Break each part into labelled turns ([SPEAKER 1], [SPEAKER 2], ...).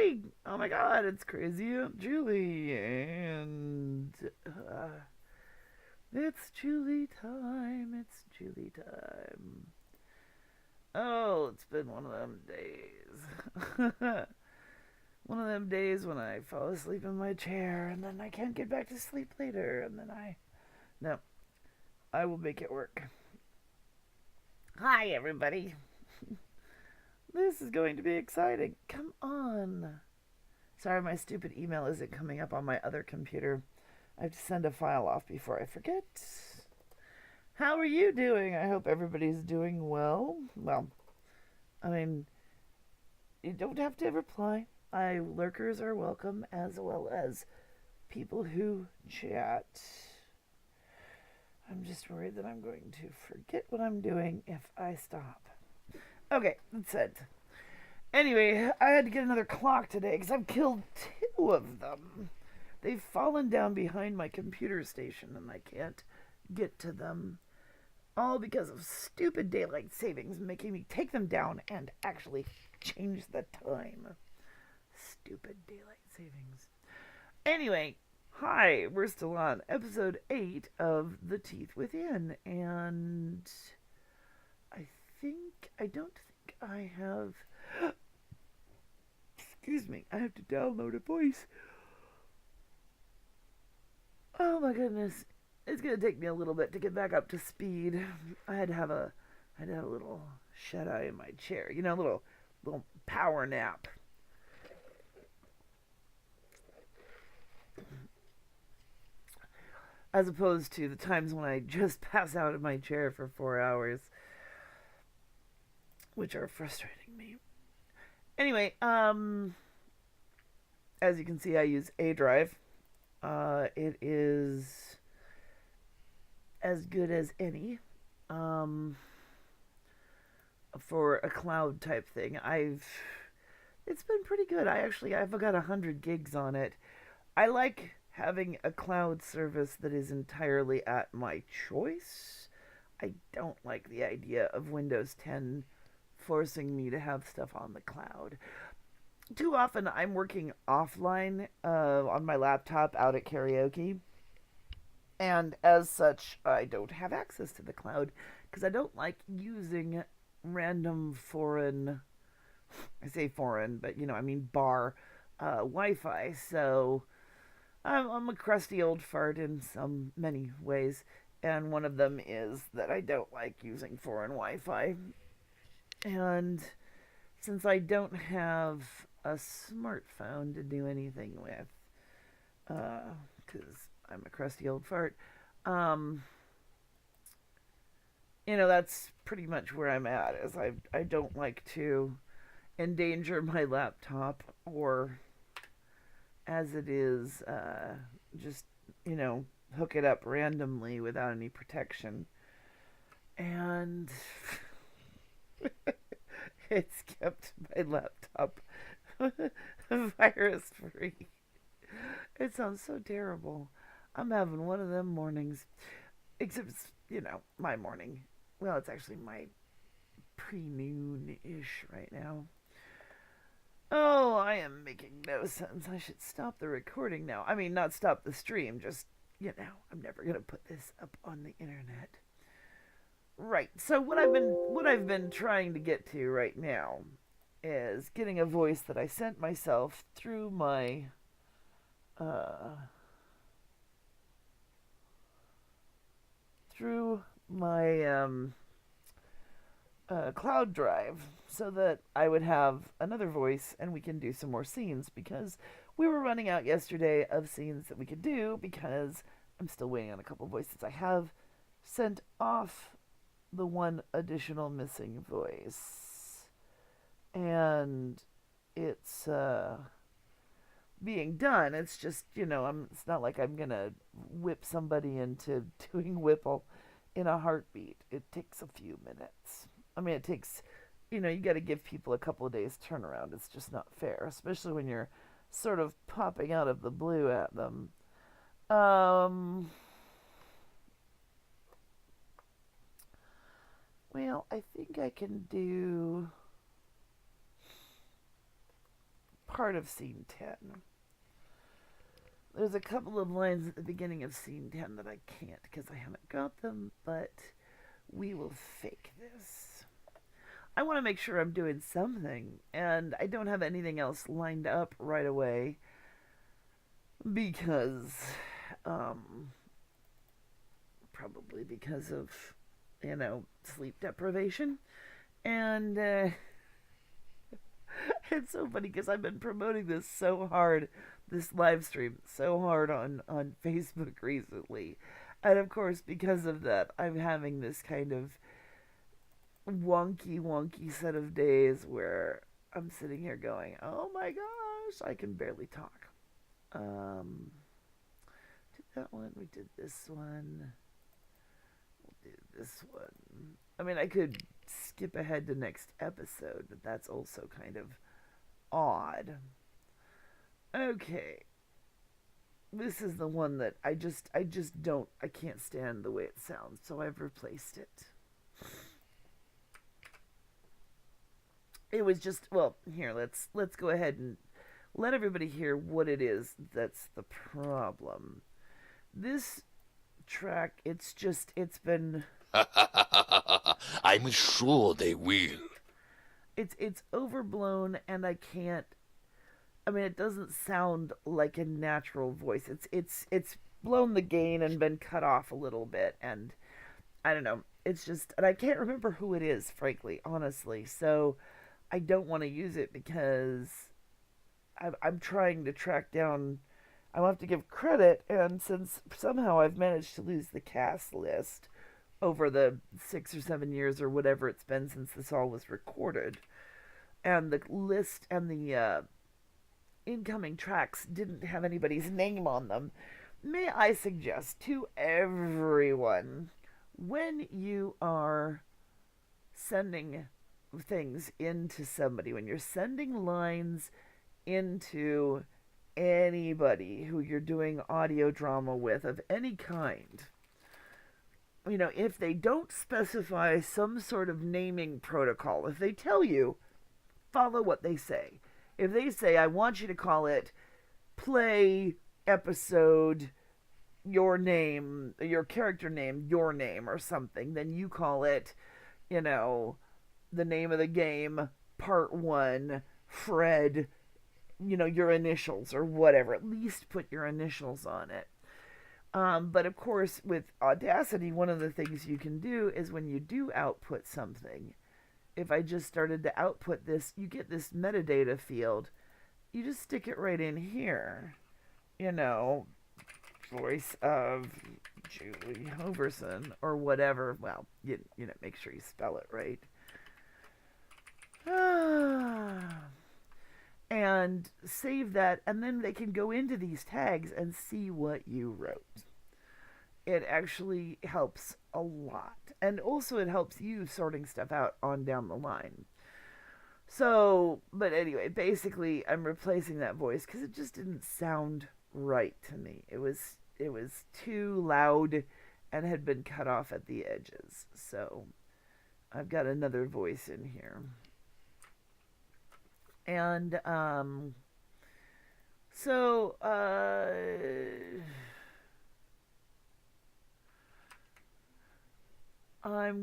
[SPEAKER 1] Hey! Oh my god, it's Crazy Aunt Julie, and it's Julie time. It's Julie time. Oh, it's been one of them days. One of them days when I fall asleep in my chair, and then I can't get back to sleep later, and then I. No, I will make it work. Hi, everybody. This is going to be exciting. Come on. Sorry, my stupid email isn't coming up on my other computer. I have to send a file off before I forget. How are you doing? I hope everybody's doing well. Well, I mean, you don't have to reply. Lurkers are welcome, as well as people who chat. I'm just worried that I'm going to forget what I'm doing if I stop. Okay, that's it. Anyway, I had to get another clock today because I've killed two of them. They've fallen down behind my computer station and I can't get to them. All because of stupid daylight savings making me take them down and actually change the time. Stupid daylight savings. Anyway, hi, we're still on episode 8 of The Teeth Within, and I don't think I have. Excuse me, I have to download a voice. Oh my goodness, it's gonna take me a little bit to get back up to speed. I had a little shut eye in my chair, a little power nap. As opposed to the times when I just pass out in my chair for 4 hours, which are frustrating me. Anyway, as you can see, I use A Drive. It is as good as any for a cloud type thing. It's been pretty good. I've got 100 gigs on it. I like having a cloud service that is entirely at my choice. I don't like the idea of Windows 10 forcing me to have stuff on the cloud. Too often I'm working offline on my laptop out at karaoke, and as such, I don't have access to the cloud because I don't like using random foreign. I say foreign, but I mean bar Wi-Fi. So I'm a crusty old fart in many ways, and one of them is that I don't like using foreign Wi-Fi. And since I don't have a smartphone to do anything with, because I'm a crusty old fart, um, that's pretty much where I'm at. Is I don't like to endanger my laptop or, as it is, just hook it up randomly without any protection, and it's kept my laptop virus free. It sounds so terrible. I'm having one of them mornings. Except it's, my morning. Well, it's actually my pre-noon ish right now. Oh, I am making no sense. I should stop the recording now. I mean, not stop the stream, just, I'm never going to put this up on the internet. Right. So what I've been trying to get to right now is getting a voice that I sent myself uh through my cloud drive so that I would have another voice and we can do some more scenes because we were running out yesterday of scenes that we could do because I'm still waiting on a couple voices. I have sent off the one additional missing voice, and it's being done. It's just it's not like I'm gonna whip somebody into doing Whipple in a heartbeat. It takes a few minutes. I mean, it takes you got to give people a couple of days turnaround. It's just not fair, especially when you're sort of popping out of the blue at them. Um, well, I think I can do part of scene 10. There's a couple of lines at the beginning of scene 10 that I can't because I haven't got them, but we will fake this. I want to make sure I'm doing something, and I don't have anything else lined up right away because, probably because of, sleep deprivation. And it's so funny because I've been promoting this so hard, this live stream, so hard on Facebook recently. And of course, because of that, I'm having this kind of wonky set of days where I'm sitting here going, oh my gosh, I can barely talk. Did that one, we did this one, we'll do this one. I mean, I could skip ahead to next episode, but that's also kind of odd. Okay. This is the one that I just don't, I can't stand the way it sounds, so I've replaced it. It was just, well, here, let's go ahead and let everybody hear what it is that's the problem. This track, it's been
[SPEAKER 2] I'm sure they will.
[SPEAKER 1] It's overblown, and I can't. I mean, it doesn't sound like a natural voice. It's blown the gain and been cut off a little bit, and I don't know. It's just, and I can't remember who it is, frankly, honestly. So I don't want to use it because I'm trying to track down. I will have to give credit, and since somehow I've managed to lose the cast list over the 6 or 7 years or whatever it's been since this all was recorded, and the list and the incoming tracks didn't have anybody's name on them, may I suggest to everyone, when you are sending things into somebody, when you're sending lines into anybody who you're doing audio drama with of any kind, if they don't specify some sort of naming protocol, if they tell you, follow what they say. If they say, I want you to call it play episode your name, your character name, your name, or something, then you call it, the name of the game, part 1, Fred, your initials or whatever. At least put your initials on it. But of course, with Audacity, one of the things you can do is when you do output something, if I just started to output this, you get this metadata field. You just stick it right in here. Voice of Julie Hoverson or whatever. Well, make sure you spell it right. And save that, and then they can go into these tags and see what you wrote. It actually helps a lot. And also it helps you sorting stuff out on down the line. So, but anyway, basically I'm replacing that voice because it just didn't sound right to me. It was too loud and had been cut off at the edges. So I've got another voice in here. And I'm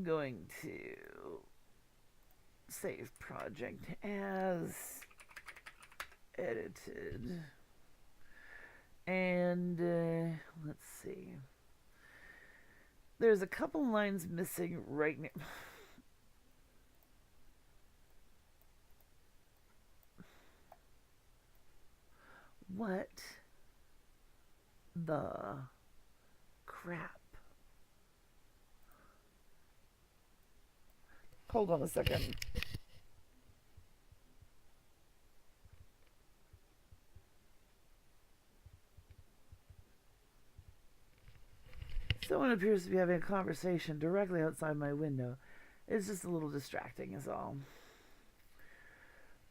[SPEAKER 1] going to save project as edited. And let's see. There's a couple lines missing right now. What the crap? Hold on a second. Someone appears to be having a conversation directly outside my window. It's just a little distracting is all.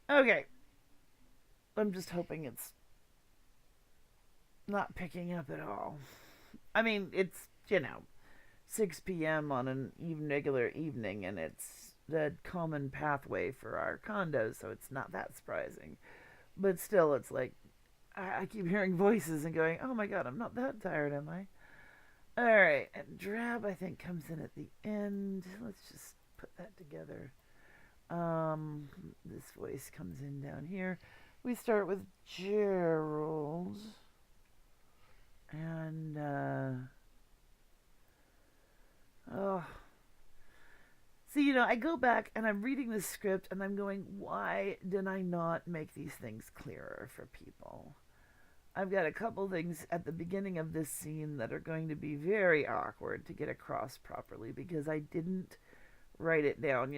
[SPEAKER 1] Okay. I'm just hoping it's not picking up at all. I mean, it's, 6 p.m. on an even regular evening, and it's the common pathway for our condos, so it's not that surprising. But still, it's like I keep hearing voices and going, "Oh my god, I'm not that tired, am I?" All right, and drab I think comes in at the end. Let's just put that together. This voice comes in down here. We start with Gerald, and oh, see, I go back and I'm reading this script and I'm going, why did I not make these things clearer for people? I've got a couple things at the beginning of this scene that are going to be very awkward to get across properly because I didn't write it down.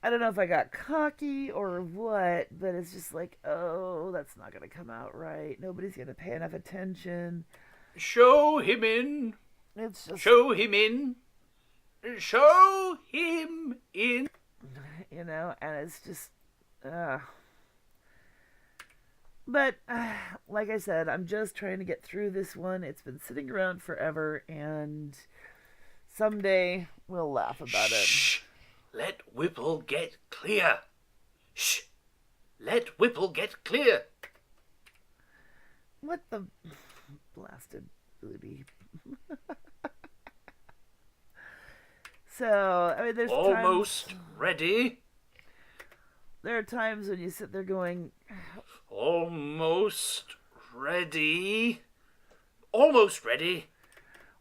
[SPEAKER 1] I don't know if I got cocky or what, but it's just like, oh, that's not going to come out right. Nobody's going to pay enough attention.
[SPEAKER 2] Show him in.
[SPEAKER 1] It's just,
[SPEAKER 2] Show him in. Show him in.
[SPEAKER 1] and it's just, but like I said, I'm just trying to get through this one. It's been sitting around forever, and someday we'll laugh about
[SPEAKER 2] Shh. Let Whipple get clear. Shh. Let Whipple get clear.
[SPEAKER 1] What the blasted booby. So, I mean, there's
[SPEAKER 2] almost
[SPEAKER 1] times,
[SPEAKER 2] ready.
[SPEAKER 1] There are times when you sit there going,
[SPEAKER 2] almost ready. Almost ready.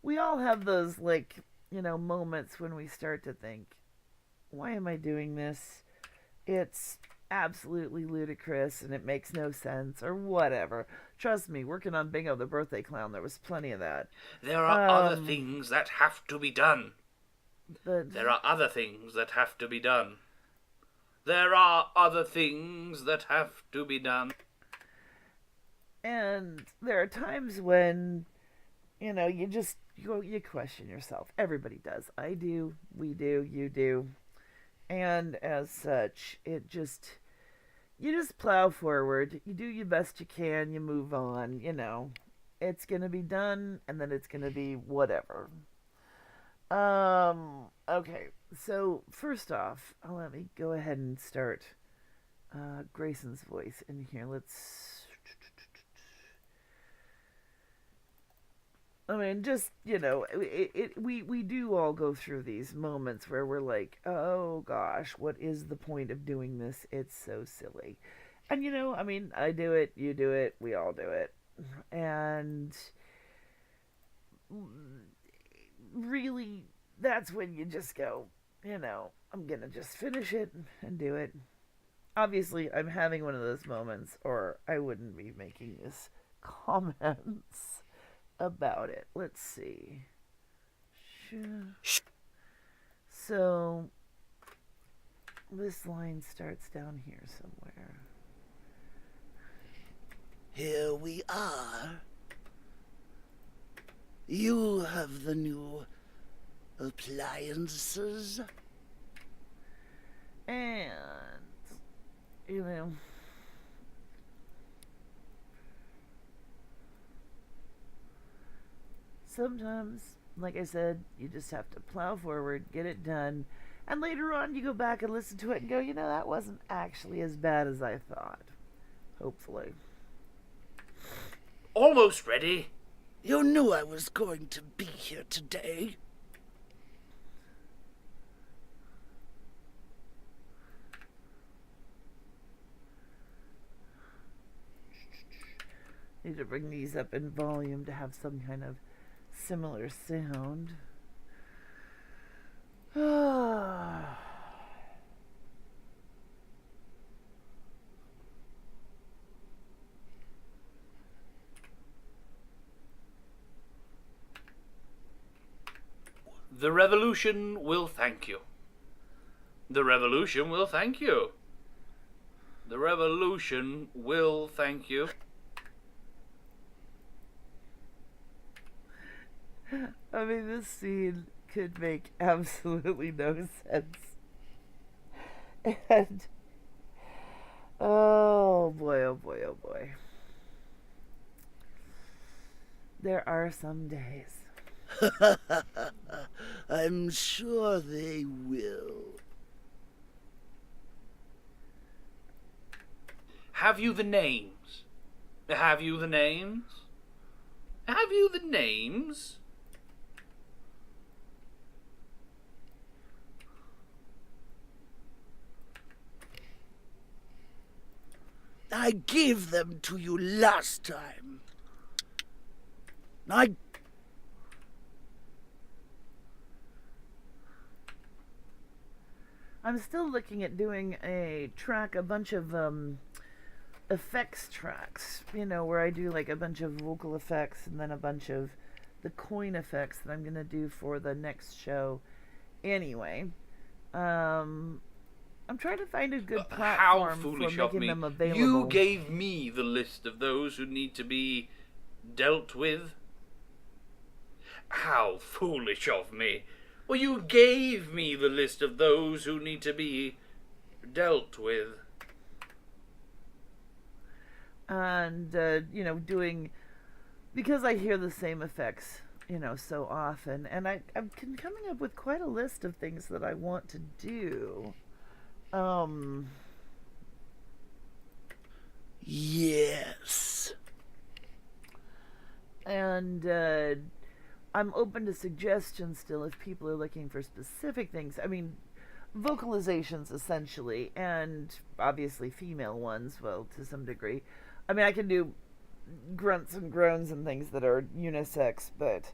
[SPEAKER 1] We all have those, moments when we start to think, why am I doing this? It's absolutely ludicrous and it makes no sense or whatever. Trust me, working on Bingo the Birthday Clown, there was plenty of that.
[SPEAKER 2] There are other things that have to be done.
[SPEAKER 1] But
[SPEAKER 2] there are other things that have to be done. There are other things that have to be done.
[SPEAKER 1] And there are times when, you question yourself. Everybody does. I do. We do. You do. And as such, you just plow forward. You do your best you can. You move on. It's going to be done, and then it's going to be whatever. Okay. So, first off, let me go ahead and start Grayson's voice in here. I mean, just, we do all go through these moments where we're like, oh gosh, what is the point of doing this? It's so silly. And, I do it, you do it, we all do it. And really, that's when you just go, I'm gonna just finish it and do it. Obviously, I'm having one of those moments, or I wouldn't be making this comments about it. Let's see. So, this line starts down here somewhere.
[SPEAKER 3] Here we are. You have the new appliances.
[SPEAKER 1] And, sometimes, like I said, you just have to plow forward, get it done, and later on you go back and listen to it and go, that wasn't actually as bad as I thought. Hopefully.
[SPEAKER 2] Almost ready.
[SPEAKER 3] You knew I was going to be here today.
[SPEAKER 1] Need to bring these up in volume to have some kind of similar sound.
[SPEAKER 2] The revolution will thank you. The revolution will thank you. The revolution will thank you.
[SPEAKER 1] I mean, this scene could make absolutely no sense. And, oh boy, oh boy, oh boy. There are some days.
[SPEAKER 3] I'm sure they will.
[SPEAKER 2] Have you the names? Have you the names? Have you the names?
[SPEAKER 3] I gave them to you last time. I...
[SPEAKER 1] I'm still looking at doing a bunch of effects tracks, where I do like a bunch of vocal effects and then a bunch of the coin effects that I'm going to do for the next show. Anyway, I'm trying to find a good
[SPEAKER 2] How
[SPEAKER 1] platform for
[SPEAKER 2] foolish of
[SPEAKER 1] making
[SPEAKER 2] me.
[SPEAKER 1] them available.
[SPEAKER 2] You gave me the list of those who need to be dealt with. How foolish of me. Well, you gave me the list of those who need to be dealt with.
[SPEAKER 1] And, doing... Because I hear the same effects, so often. And I'm coming up with quite a list of things that I want to do.
[SPEAKER 3] Yes.
[SPEAKER 1] And, I'm open to suggestions still if people are looking for specific things. I mean, vocalizations essentially, and obviously female ones, well, to some degree. I mean, I can do grunts and groans and things that are unisex, but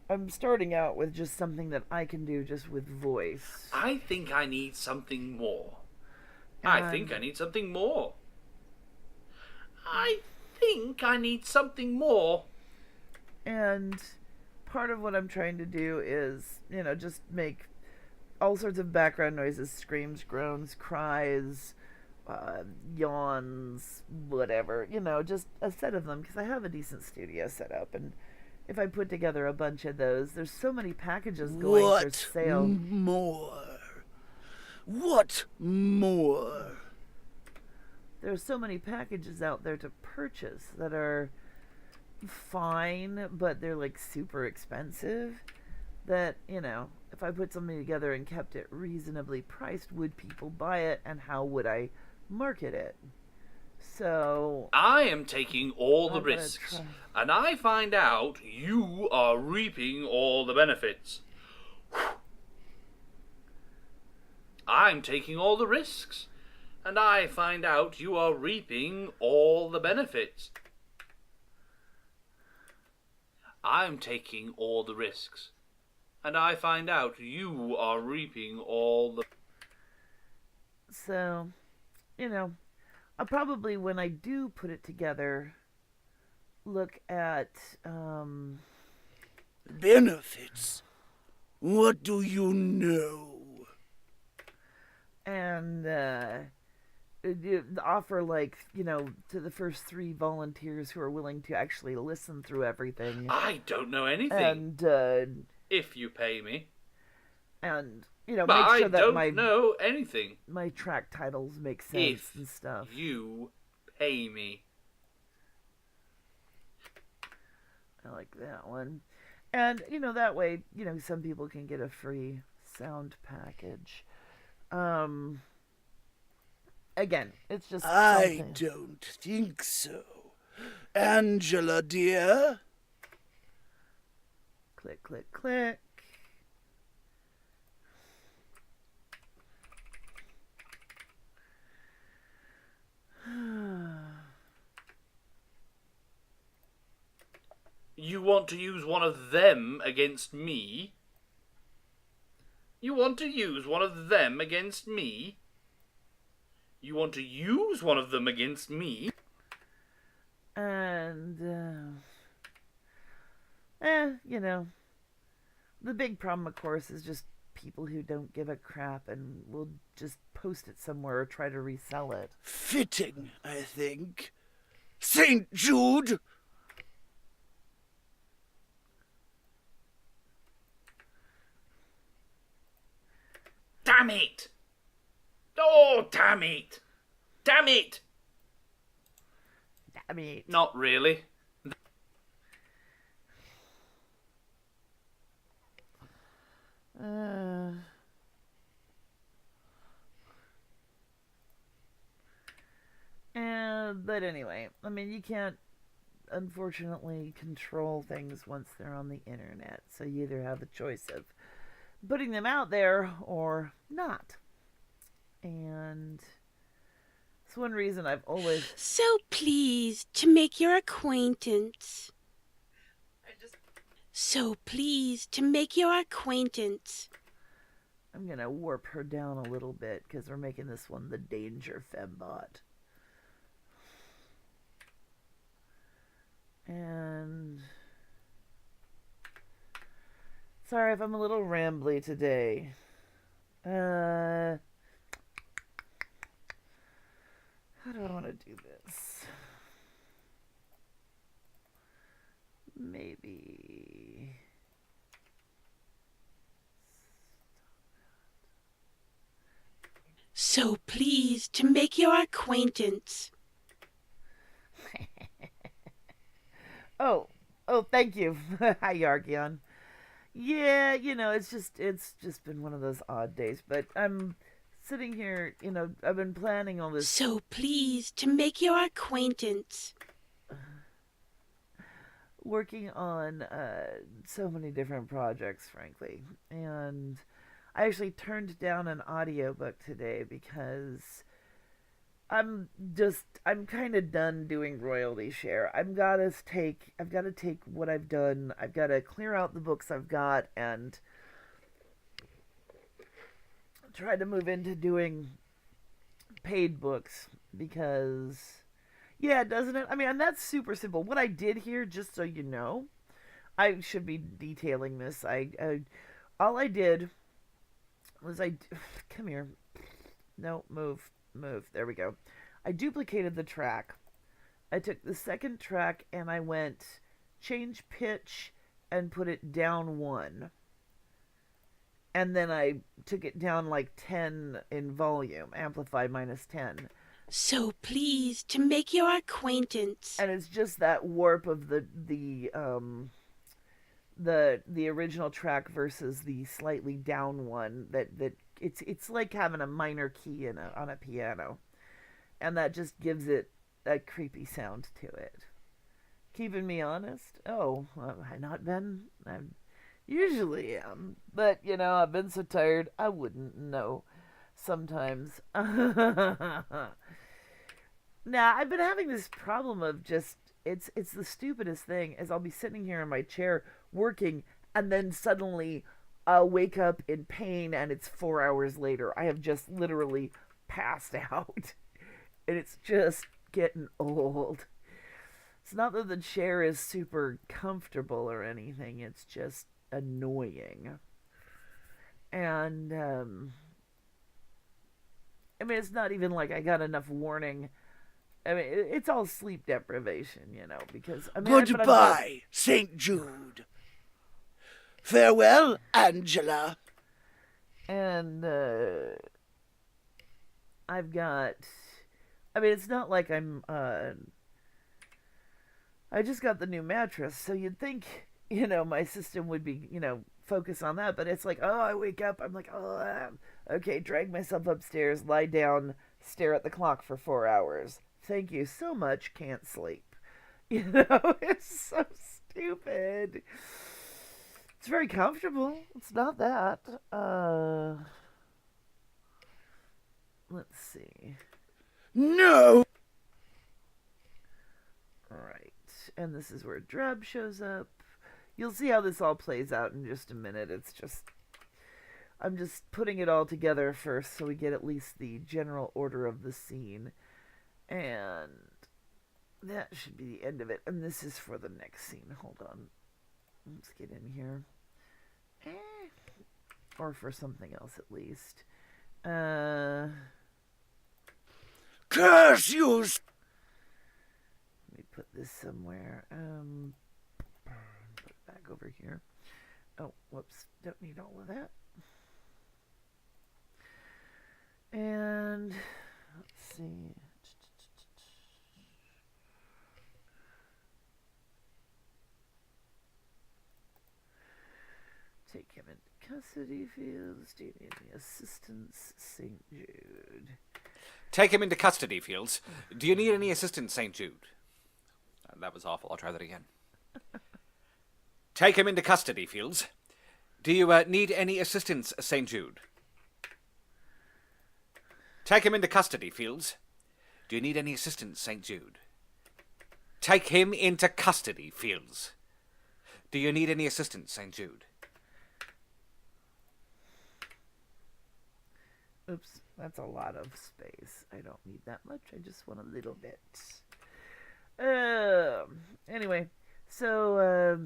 [SPEAKER 1] I'm starting out with just something that I can do just with voice.
[SPEAKER 2] I think I need something more. I think I need something more. I think I need something more.
[SPEAKER 1] And part of what I'm trying to do is, just make all sorts of background noises, screams, groans, cries, yawns, whatever, just a set of them, because I have a decent studio set up, and if I put together a bunch of those, there's so many packages going for sale.
[SPEAKER 3] More? What more?
[SPEAKER 1] There are so many packages out there to purchase that are fine, but they're like super expensive, that, if I put something together and kept it reasonably priced, would people buy it, and how would I market it? So
[SPEAKER 2] I am taking all the risks, and I find out you are reaping all the benefits. I'm taking all the risks, and I find out you are reaping all the benefits. I'm taking all the risks, and I find out you are reaping all the...
[SPEAKER 1] So, I'll probably, when I do put it together, look at,
[SPEAKER 3] Benefits? What do you know?
[SPEAKER 1] and, offer, like, to the first 3 volunteers who are willing to actually listen through everything.
[SPEAKER 2] I don't know anything.
[SPEAKER 1] And,
[SPEAKER 2] if you pay me.
[SPEAKER 1] And,
[SPEAKER 2] but
[SPEAKER 1] make sure
[SPEAKER 2] I
[SPEAKER 1] that
[SPEAKER 2] don't know anything.
[SPEAKER 1] my track titles make sense and stuff.
[SPEAKER 2] You pay me.
[SPEAKER 1] I like that one. And, that way, some people can get a free sound package. Again, it's just
[SPEAKER 3] I don't think so. Angela, dear?
[SPEAKER 1] Click, click, click.
[SPEAKER 2] You want to use one of them against me? You want to use one of them against me? You want to use one of them against me?
[SPEAKER 1] And, the big problem, of course, is just people who don't give a crap and will just post it somewhere or try to resell it.
[SPEAKER 3] Fitting, I think. St. Jude!
[SPEAKER 2] Damn it! Oh, damn it! Damn it!
[SPEAKER 1] Damn it.
[SPEAKER 2] Not really.
[SPEAKER 1] And But anyway, I mean, you can't unfortunately control things once they're on the internet. So you either have a choice of putting them out there or not. And it's one reason I've always.
[SPEAKER 4] So pleased to make your acquaintance. So pleased to make your acquaintance.
[SPEAKER 1] I'm gonna warp her down a little bit because we're making this one the Danger Fembot. And sorry if I'm a little rambly today. How do I want to do this? Maybe.
[SPEAKER 4] So pleased to make your acquaintance.
[SPEAKER 1] Oh, thank you. Hi, Yargion. Yeah, it's just been one of those odd days, but I'm sitting here, I've been planning all this.
[SPEAKER 4] So pleased to make your acquaintance.
[SPEAKER 1] Working on so many different projects, frankly. And I actually turned down an audiobook today because I'm kind of done doing royalty share. I've got to take what I've done. I've got to clear out the books I've got and try to move into doing paid books because yeah, doesn't it? I mean, and that's super simple. What I did here, just so you know, I should be detailing this. All I did was come here. No, move. There we go. I duplicated the track. I took the second track and I went change pitch and put it down 1. And then I took it down like 10 in volume, amplify -10.
[SPEAKER 4] So pleased to make your acquaintance.
[SPEAKER 1] And it's just that warp of the original track versus the slightly down one that it's like having a minor key on a piano, and that just gives it a creepy sound to it. Keeping me honest? Oh, I've not been. I usually am, but I've been so tired I wouldn't know sometimes. Now I've been having this problem of just it's the stupidest thing is I'll be sitting here in my chair working and then suddenly I'll wake up in pain and it's 4 hours later. I have just literally passed out. And it's just getting old. It's not that the chair is super comfortable or anything. It's just annoying. And I mean, it's not even like I got enough warning. I mean, it's all sleep deprivation, because I mean,
[SPEAKER 3] Goodbye, St. Jude. Farewell, Angela.
[SPEAKER 1] And I've got. I mean, it's not like I'm. I just got the new mattress, so you'd think, my system would be, focus on that. But it's like, oh, I wake up, I'm like, oh, okay, drag myself upstairs, lie down, stare at the clock for 4 hours. Thank you so much, can't sleep. It's so stupid. It's very comfortable. It's not that. Let's see.
[SPEAKER 3] No!
[SPEAKER 1] Alright. And this is where Drab shows up. You'll see how this all plays out in just a minute. I'm just putting it all together first so we get at least the general order of the scene. And that should be the end of it. And this is for the next scene. Hold on. Let's get in here. Or for something else at least.
[SPEAKER 3] Curse you!
[SPEAKER 1] Let me put this somewhere. Put it back over here. Oh, whoops. Don't need all of that. And let's see. Take him into custody fields. Do you need any assistance, St. Jude?
[SPEAKER 5] Take him into custody, Fields. Do you need any assistance, St. Jude? That was awful. I'll try that again. Take him into custody, Fields. Do you need any assistance, St. Jude? Take him into custody, Fields. Do you need any assistance, St. Jude? Take him into custody, Fields. Do you need any assistance, St. Jude?
[SPEAKER 1] Oops, that's a lot of space. I don't need that much. I just want a little bit. Anyway, so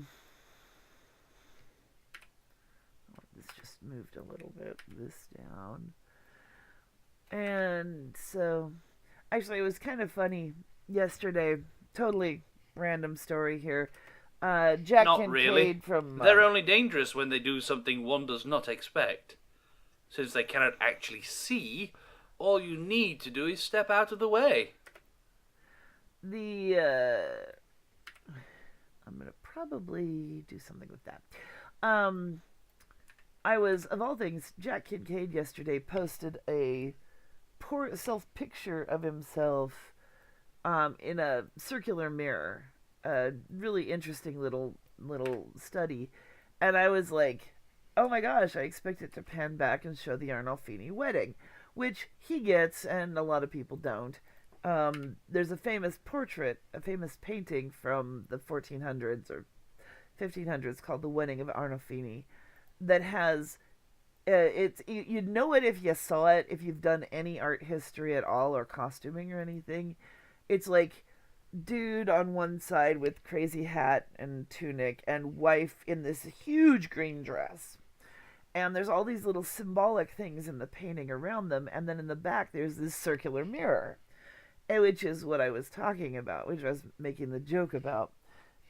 [SPEAKER 1] this just moved a little bit. This down, and so actually, it was kind of funny yesterday. Totally random story here. Jack
[SPEAKER 2] Not
[SPEAKER 1] Kincaid
[SPEAKER 2] really.
[SPEAKER 1] from
[SPEAKER 2] They're only dangerous when they do something one does not expect. Since they cannot actually see, all you need to do is step out of the way.
[SPEAKER 1] I'm gonna probably do something with that. I was, of all things, Jack Kincaid yesterday posted a poor self-picture of himself in a circular mirror. A really interesting little study. And I was like, oh my gosh, I expect it to pan back and show the Arnolfini wedding, which he gets and a lot of people don't. There's a famous portrait, a famous painting from the 1400s or 1500s called The Wedding of Arnolfini that has, you'd know it if you saw it, if you've done any art history at all or costuming or anything. It's like dude on one side with crazy hat and tunic and wife in this huge green dress. And there's all these little symbolic things in the painting around them. And then in the back, there's this circular mirror, which is what I was talking about, which I was making the joke about.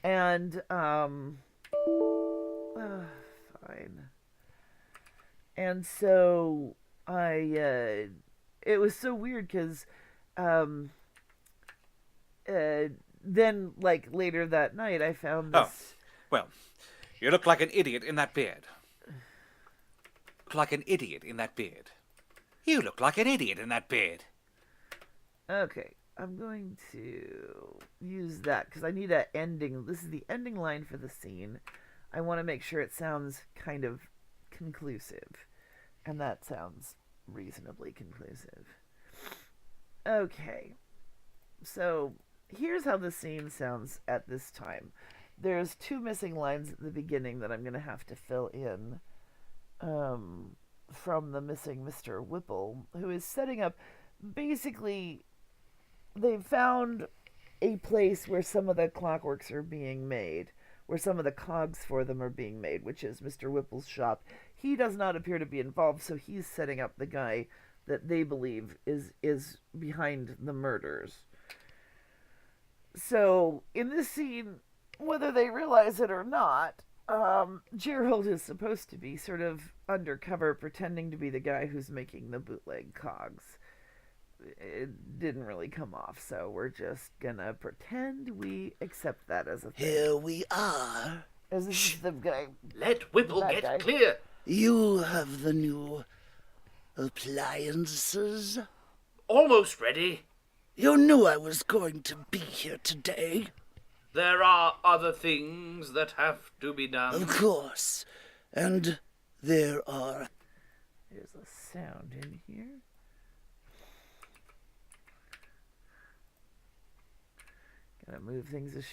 [SPEAKER 1] And, fine. And so it was so weird because, then, like, later that night, I found this.
[SPEAKER 5] Oh, well, you look like an idiot in that beard. Look like an idiot in that beard. You look like an idiot in that beard.
[SPEAKER 1] Okay, I'm going to use that because I need an ending. This is the ending line for the scene. I want to make sure it sounds kind of conclusive. And that sounds reasonably conclusive. Okay, so here's how the scene sounds at this time. There's two missing lines at the beginning that I'm going to have to fill in from the missing Mr. Whipple, who is setting up. Basically, they've found a place where some of the clockworks are being made, where some of the cogs for them are being made, which is Mr. Whipple's shop. He does not appear to be involved, so he's setting up the guy that they believe is behind the murders. So, in this scene, whether they realize it or not, Gerald is supposed to be sort of undercover, pretending to be the guy who's making the bootleg cogs. It didn't really come off, so we're just gonna pretend we accept that as a thing.
[SPEAKER 3] Here we are.
[SPEAKER 1] As this is the guy.
[SPEAKER 2] Let Whipple
[SPEAKER 1] That
[SPEAKER 2] get
[SPEAKER 1] guy.
[SPEAKER 2] clear.
[SPEAKER 3] You have the new appliances.
[SPEAKER 2] Almost ready.
[SPEAKER 3] You knew I was going to be here today.
[SPEAKER 2] There are other things that have to be done.
[SPEAKER 3] Of course. And there are...
[SPEAKER 1] There's a sound in here. Gotta move things a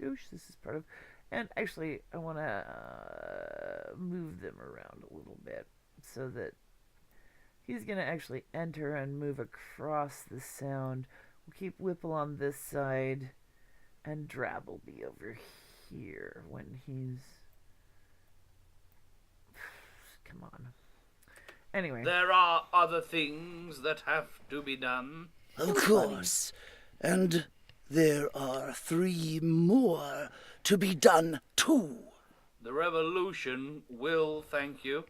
[SPEAKER 1] scoosh. This is part of... And actually, I want to move them around a little bit so that he's going to actually enter and move across the sound. We'll keep Whipple on this side, and Drab will be over here when he's... Come on. Anyway.
[SPEAKER 2] There are other things that have to be done.
[SPEAKER 3] Of course. And there are 3 more to be done, too.
[SPEAKER 2] The revolution will thank you.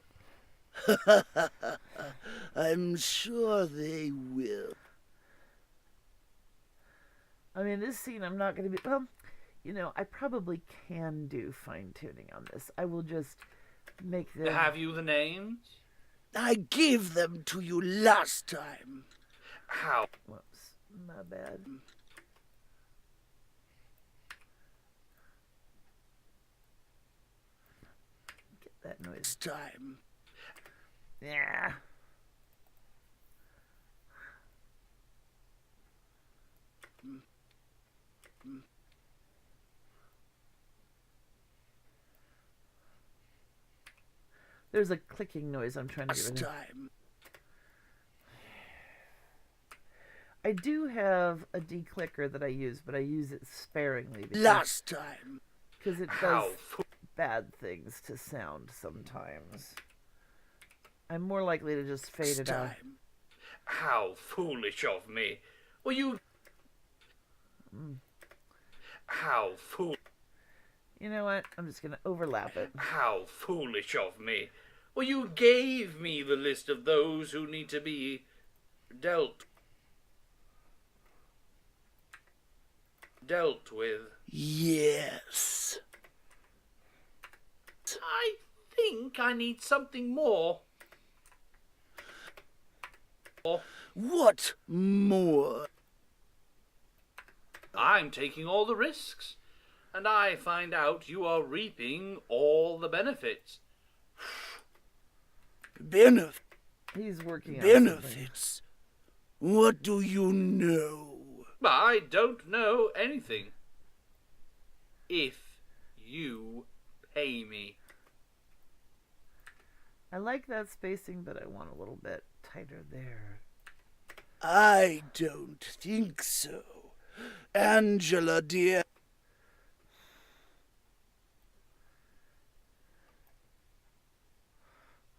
[SPEAKER 3] I'm sure they will.
[SPEAKER 1] I mean, this scene I'm not going to be... Well, you know, I probably can do fine-tuning on this. I will just make them...
[SPEAKER 2] Have you the names?
[SPEAKER 3] I gave them to you last time.
[SPEAKER 2] How?
[SPEAKER 1] Whoops, my bad. Get that noise.
[SPEAKER 3] Next time.
[SPEAKER 1] Yeah. There's a clicking noise I'm trying to get rid
[SPEAKER 3] Next
[SPEAKER 1] of.
[SPEAKER 3] time.
[SPEAKER 1] I do have a declicker that I use, but I use it sparingly
[SPEAKER 3] Last time.
[SPEAKER 1] because it
[SPEAKER 2] How?
[SPEAKER 1] does bad things to sound sometimes. I'm more likely to just fade it out.
[SPEAKER 3] Time.
[SPEAKER 2] How foolish of me. Well, you. How fool.
[SPEAKER 1] You know what? I'm just gonna overlap it.
[SPEAKER 2] How foolish of me. Well, you gave me the list of those who need to be dealt with.
[SPEAKER 3] Yes.
[SPEAKER 2] I think I need something more.
[SPEAKER 3] What more?
[SPEAKER 2] I'm taking all the risks, and I find out you are reaping all the benefits.
[SPEAKER 3] He's
[SPEAKER 1] working on something.
[SPEAKER 3] benefits. What do you know?
[SPEAKER 2] I don't know anything. If you pay me.
[SPEAKER 1] I like that spacing, but I want a little bit tighter there.
[SPEAKER 3] I don't think so. Angela, dear.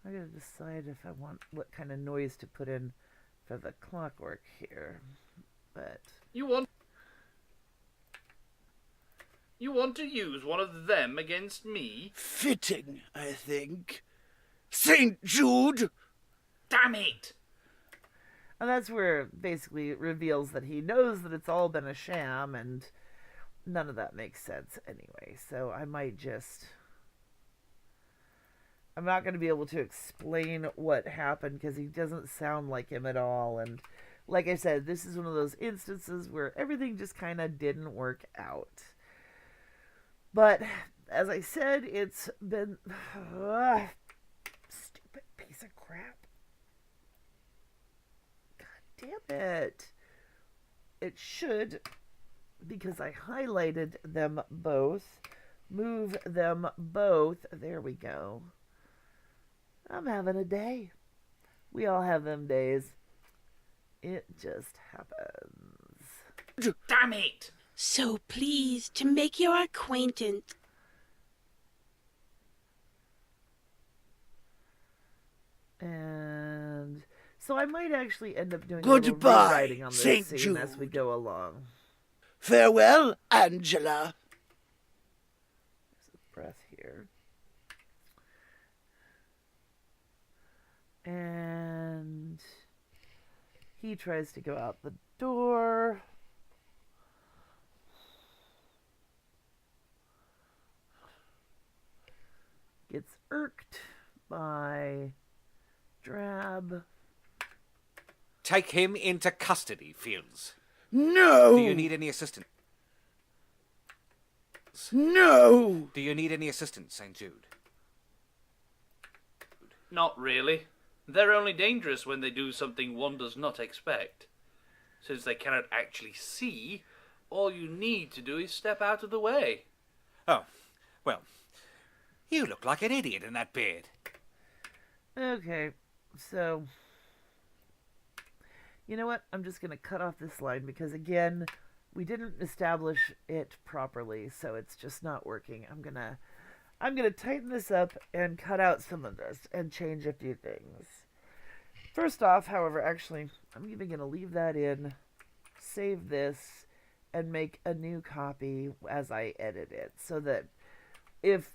[SPEAKER 1] I gotta decide if I want what kind of noise to put in for the clockwork here. But
[SPEAKER 2] You want to use one of them against me?
[SPEAKER 3] Fitting, I think. St. Jude!
[SPEAKER 2] Damn it!
[SPEAKER 1] and that's where basically it reveals that he knows that it's all been a sham, and none of that makes sense anyway. So I'm not going to be able to explain what happened because he doesn't sound like him at all. And like I said, this is one of those instances where everything just kind of didn't work out. But as I said, it's been stupid piece of crap. God damn it. It should, because I highlighted them both, move them both. There we go. I'm having a day. We all have them days. It just happens.
[SPEAKER 2] Damn it!
[SPEAKER 4] So pleased to make your acquaintance.
[SPEAKER 1] And so I might actually end up doing a
[SPEAKER 3] Goodbye,
[SPEAKER 1] little rewriting on this
[SPEAKER 3] St.
[SPEAKER 1] scene as we
[SPEAKER 3] Jude.
[SPEAKER 1] go along.
[SPEAKER 3] Farewell, Angela.
[SPEAKER 1] There's a breath here. And he tries to go out the door. Gets irked by Drab.
[SPEAKER 5] Take him into custody, Fields.
[SPEAKER 3] No!
[SPEAKER 5] Do you need any assistance?
[SPEAKER 3] No!
[SPEAKER 5] Do you need any assistance, St. Jude?
[SPEAKER 2] Not really. They're only dangerous when they do something one does not expect. Since they cannot actually see, all you need to do is step out of the way.
[SPEAKER 5] Oh, well, you look like an idiot in that beard.
[SPEAKER 1] Okay, so you know what? I'm just going to cut off this line because, again, we didn't establish it properly, so it's just not working. I'm gonna tighten this up and cut out some of this and change a few things. First off, however, actually, I'm even going to leave that in, save this, and make a new copy as I edit it, so that if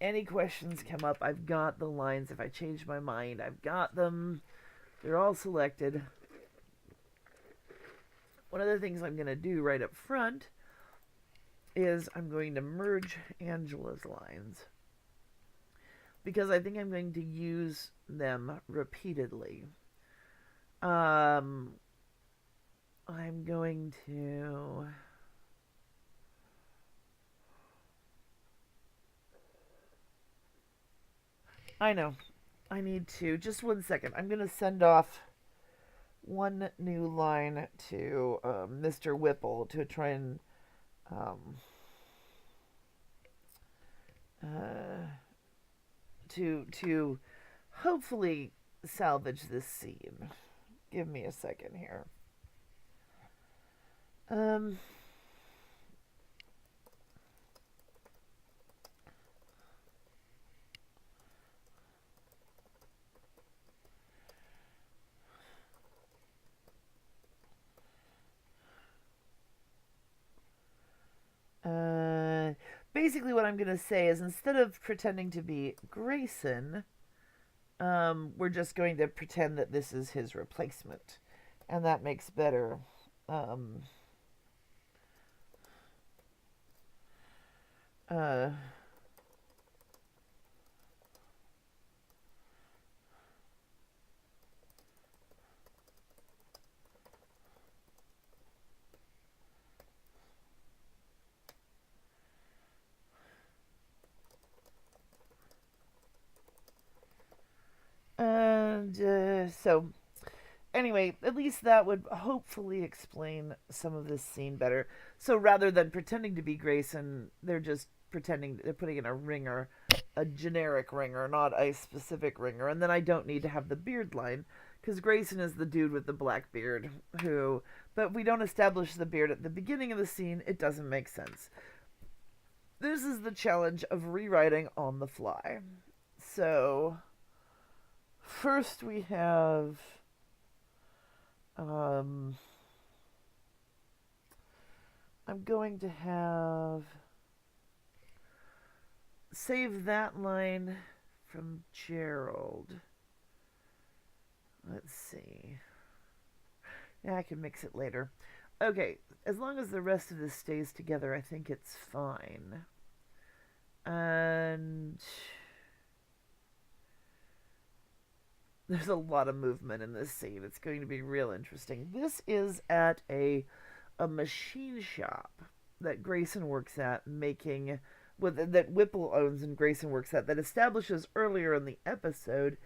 [SPEAKER 1] any questions come up, I've got the lines. If I change my mind, I've got them. They're all selected. One of the things I'm going to do right up front is I'm going to merge Angela's lines, because I think I'm going to use them repeatedly. I'm going to... I know. I need to. Just 1 second. I'm going to send off one new line to Mr. Whipple to try and um, uh, to hopefully salvage this scene. Give me a second here. Um, Basically, what I'm going to say is instead of pretending to be Grayson, we're just going to pretend that this is his replacement. And that makes better. Um, uh, and so anyway, at least that would hopefully explain some of this scene better. So rather than pretending to be Grayson, they're just pretending they're putting in a ringer, a generic ringer, not a specific ringer. And then I don't need to have the beard line because Grayson is the dude with the black beard who, but we don't establish the beard at the beginning of the scene. It doesn't make sense. This is the challenge of rewriting on the fly. So first we have I'm going to have save that line from Gerald. Let's see. Yeah, I can mix it later. Okay, as long as the rest of this stays together, I think it's fine. And there's a lot of movement in this scene. It's going to be real interesting. This is at a machine shop that Grayson works at, making that Whipple owns and Grayson works at, that establishes earlier in the episode.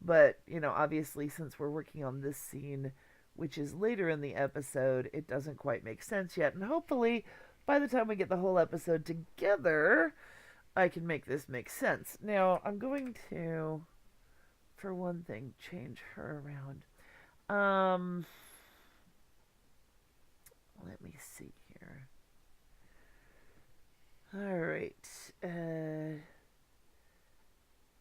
[SPEAKER 1] But obviously, since we're working on this scene, which is later in the episode, it doesn't quite make sense yet. And hopefully, by the time we get the whole episode together, I can make this make sense. Now, I'm going to, for one thing, change her around. Let me see here. Alright.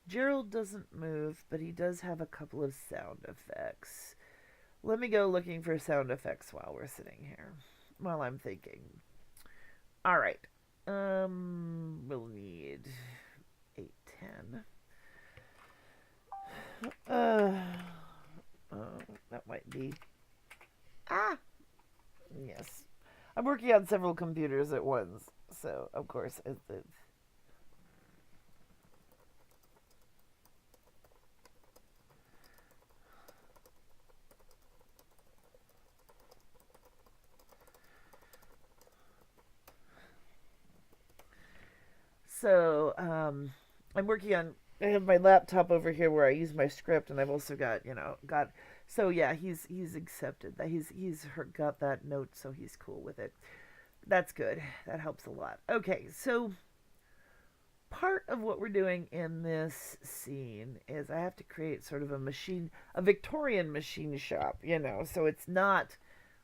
[SPEAKER 1] Gerald doesn't move, but he does have a couple of sound effects. Let me go looking for sound effects while we're sitting here. While I'm thinking. Alright. We'll need 810. That might be... Ah! Yes. I'm working on several computers at once, so, of course, it's... So, I'm working on... I have my laptop over here where I use my script, and I've also got, So yeah, he's accepted that. He's got that note, so he's cool with it. That's good. That helps a lot. Okay, so part of what we're doing in this scene is I have to create sort of a Victorian machine shop, so it's not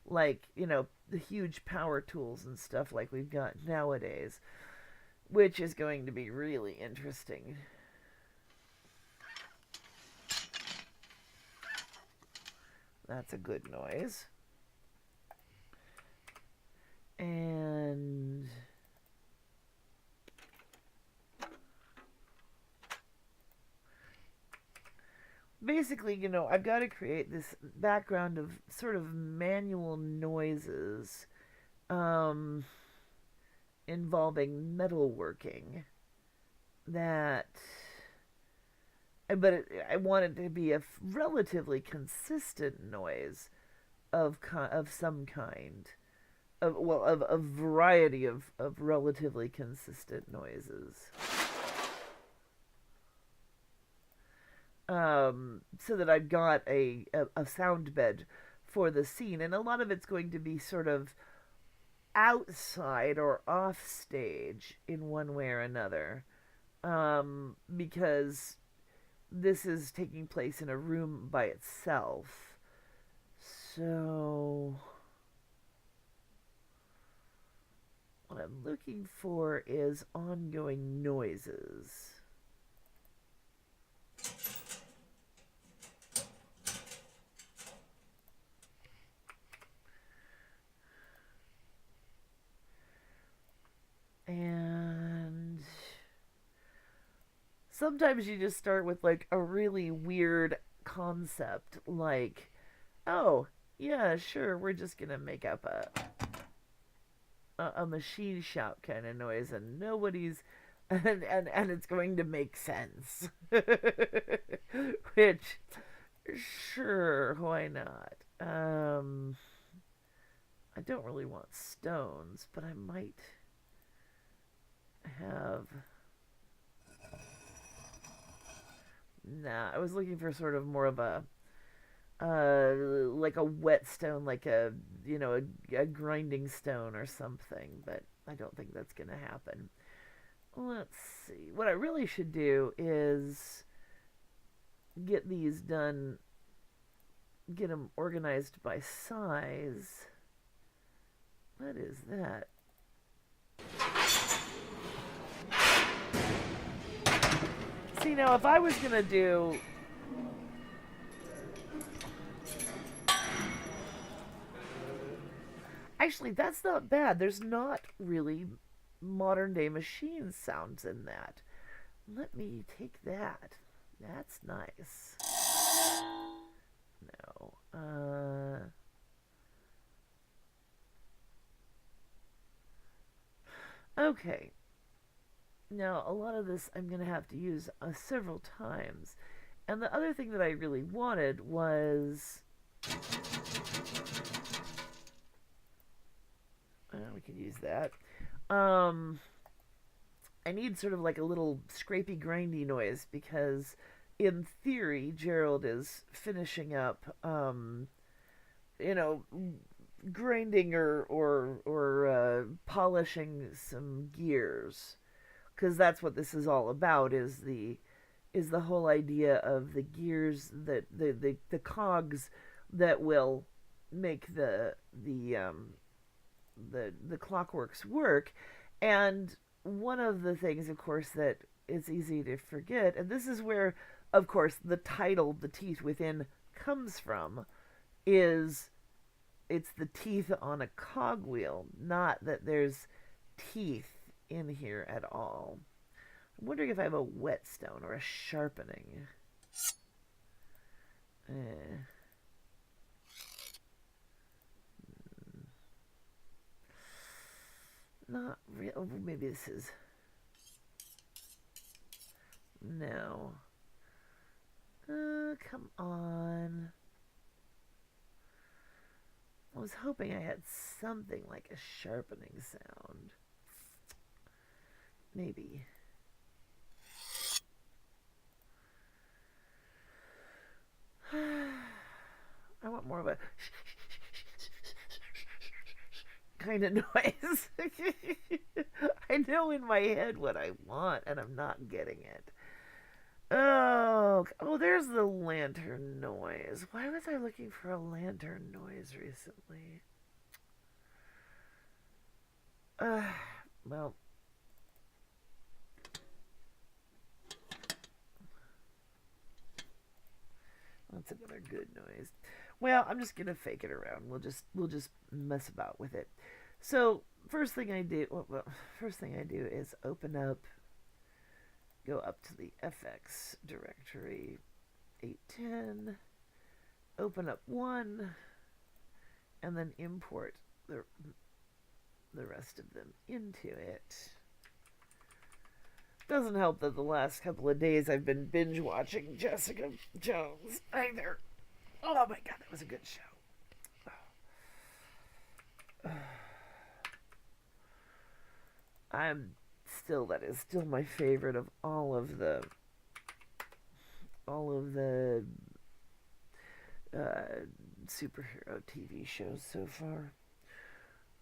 [SPEAKER 1] like, the huge power tools and stuff like we've got nowadays, which is going to be really interesting. That's a good noise. And basically, I've got to create this background of sort of manual noises involving metalworking but I want it to be a relatively consistent noise of some kind. Of a variety of relatively consistent noises. So that I've got a sound bed for the scene, and a lot of it's going to be sort of outside or off stage in one way or another, because this is taking place in a room by itself. So what I'm looking for is ongoing noises. And sometimes you just start with like a really weird concept, like, oh, yeah, sure, we're just gonna make up a machine shop kind of noise, and nobody's and it's going to make sense. Which, sure, why not? I don't really want stones, but I might have. Nah, I was looking for sort of more of a like a whetstone, like a grinding stone or something, but I don't think that's gonna happen. Let's see. What I really should do is get these done, get them organized by size. What is that? See, now if I was gonna do actually, that's not bad. There's not really modern day machine sounds in that. Let me take that. That's nice. No. Okay. Now, a lot of this I'm going to have to use several times. And the other thing that I really wanted was... we can use that. I need sort of like a little scrapey, grindy noise, because in theory, Gerald is finishing up, grinding or polishing some gears, because that's what this is all about. Is the whole idea of the gears, that the cogs that will make the clockworks work. And one of the things, of course, that is easy to forget, and this is where, of course, the title "The Teeth Within" comes from, is it's the teeth on a cogwheel, not that there's teeth in here at all. I'm wondering if I have a whetstone or a sharpening. Not real. Oh, maybe this is. No. Come on. I was hoping I had something like a sharpening sound. Maybe. I want more of a kind of noise. I know in my head what I want, and I'm not getting it. Oh, there's the lantern noise. Why was I looking for a lantern noise recently? Well. That's another good noise. Well, I'm just gonna fake it around. We'll just mess about with it. So first thing I do is open up, go up to the FX directory, 810, open up one, and then import the rest of them into it. Doesn't help that the last couple of days I've been binge watching Jessica Jones either. Oh my god, that was a good show. that is still my favorite of all of the uh, superhero TV shows so far.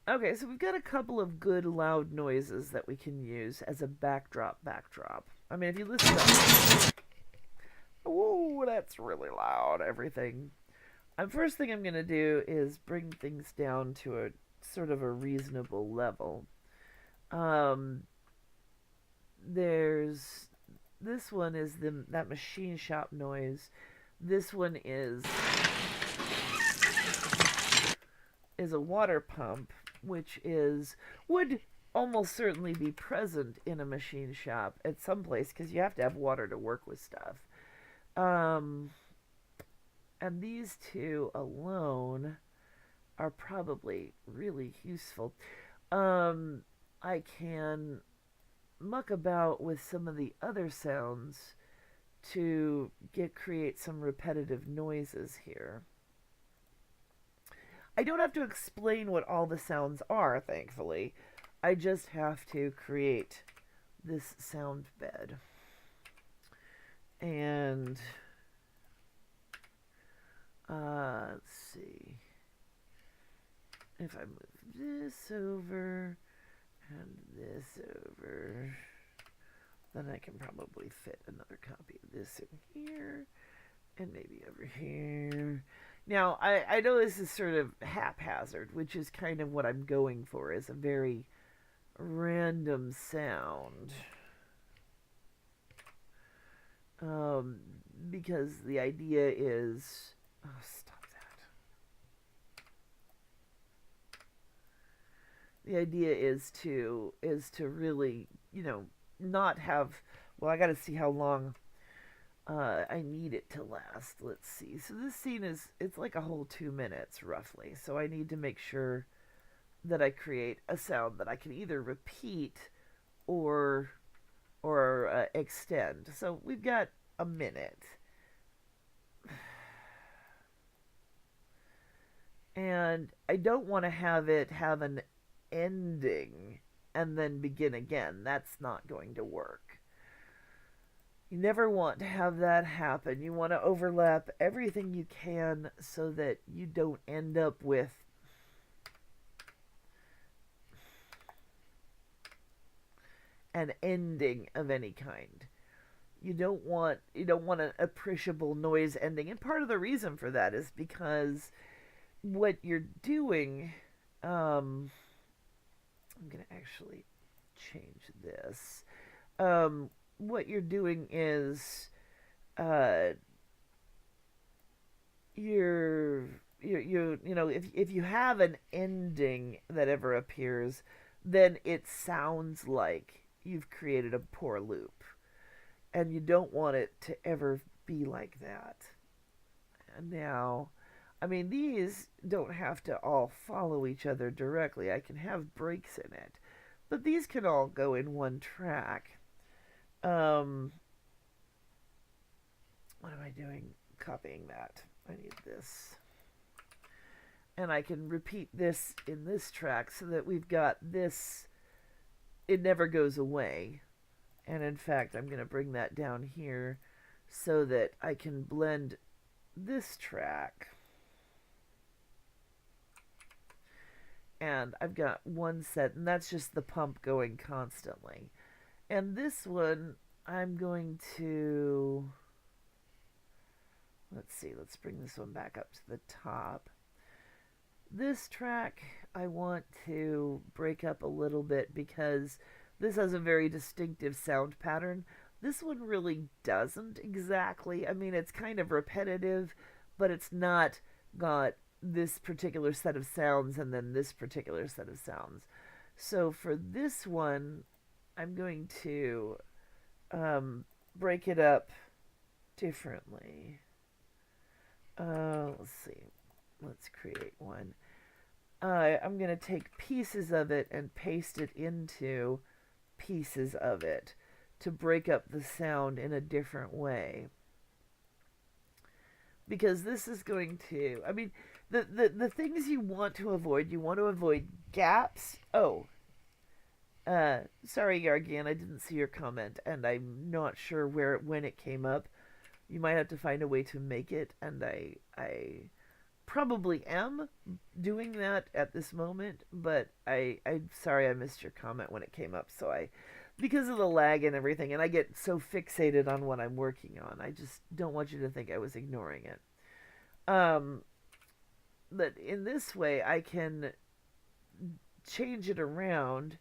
[SPEAKER 1] Okay, so we've got a couple of good loud noises that we can use as a backdrop. I mean, if you listen to... Whoa, that's really loud, everything. First thing I'm going to do is bring things down to a sort of a reasonable level. There's... This one is that machine shop noise. This one is a water pump, which would almost certainly be present in a machine shop at some place because you have to have water to work with stuff. And these two alone are probably really useful. I can muck about with some of the other sounds to create some repetitive noises here. I don't have to explain what all the sounds are, thankfully. I just have to create this sound bed. And let's see. If I move this over and this over, then I can probably fit another copy of this in here and maybe over here. Now, I know this is sort of haphazard, which is kind of what I'm going for, is a very random sound. Because the idea is... Oh, stop that. The idea is to really, not have... Well, I gotta see how long I need it to last. Let's see. So this scene it's like a whole 2 minutes, roughly. So I need to make sure that I create a sound that I can either repeat or extend. So we've got a minute. And I don't want to have it have an ending and then begin again. That's not going to work. You never want to have that happen. You want to overlap everything you can so that you don't end up with an ending of any kind. You don't want an appreciable noise ending. And part of the reason for that is because what you're doing, I'm going to actually change this. What you're doing is if you have an ending that ever appears, then it sounds like you've created a poor loop, and you don't want it to ever be like that. And now, I mean, these don't have to all follow each other directly. I can have breaks in it, but these can all go in one track. What am I doing? Copying that. I need this. And I can repeat this in this track so that we've got this. It never goes away. And in fact, I'm going to bring that down here so that I can blend this track. And I've got one set, and that's just the pump going constantly. And this one, I'm going to... Let's see, let's bring this one back up to the top. This track, I want to break up a little bit because this has a very distinctive sound pattern. This one really doesn't exactly. I mean, it's kind of repetitive, but it's not got this particular set of sounds and then this particular set of sounds. So for this one, I'm going to break it up differently. Let's see. Let's create one. I'm going to take pieces of it and paste it into pieces of it to break up the sound in a different way. because this is going to, I mean, the things you want to avoid gaps. Oh, sorry, Yargian, I didn't see your comment, and I'm not sure when it came up. You might have to find a way to make it, and I probably am doing that at this moment, but I'm sorry I missed your comment when it came up. So because of the lag and everything, and I get so fixated on what I'm working on, I just don't want you to think I was ignoring it. But in this way, I can change it around.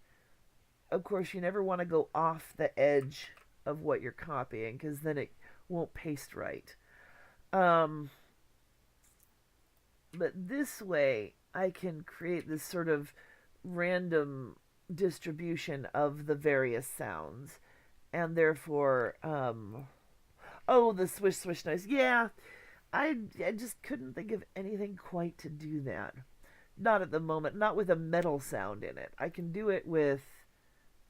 [SPEAKER 1] Of course, you never want to go off the edge of what you're copying, because then it won't paste right. But this way, I can create this sort of random distribution of the various sounds, and therefore, oh, the swish swish noise. Yeah, I just couldn't think of anything quite to do that. Not at the moment. Not with a metal sound in it. I can do it with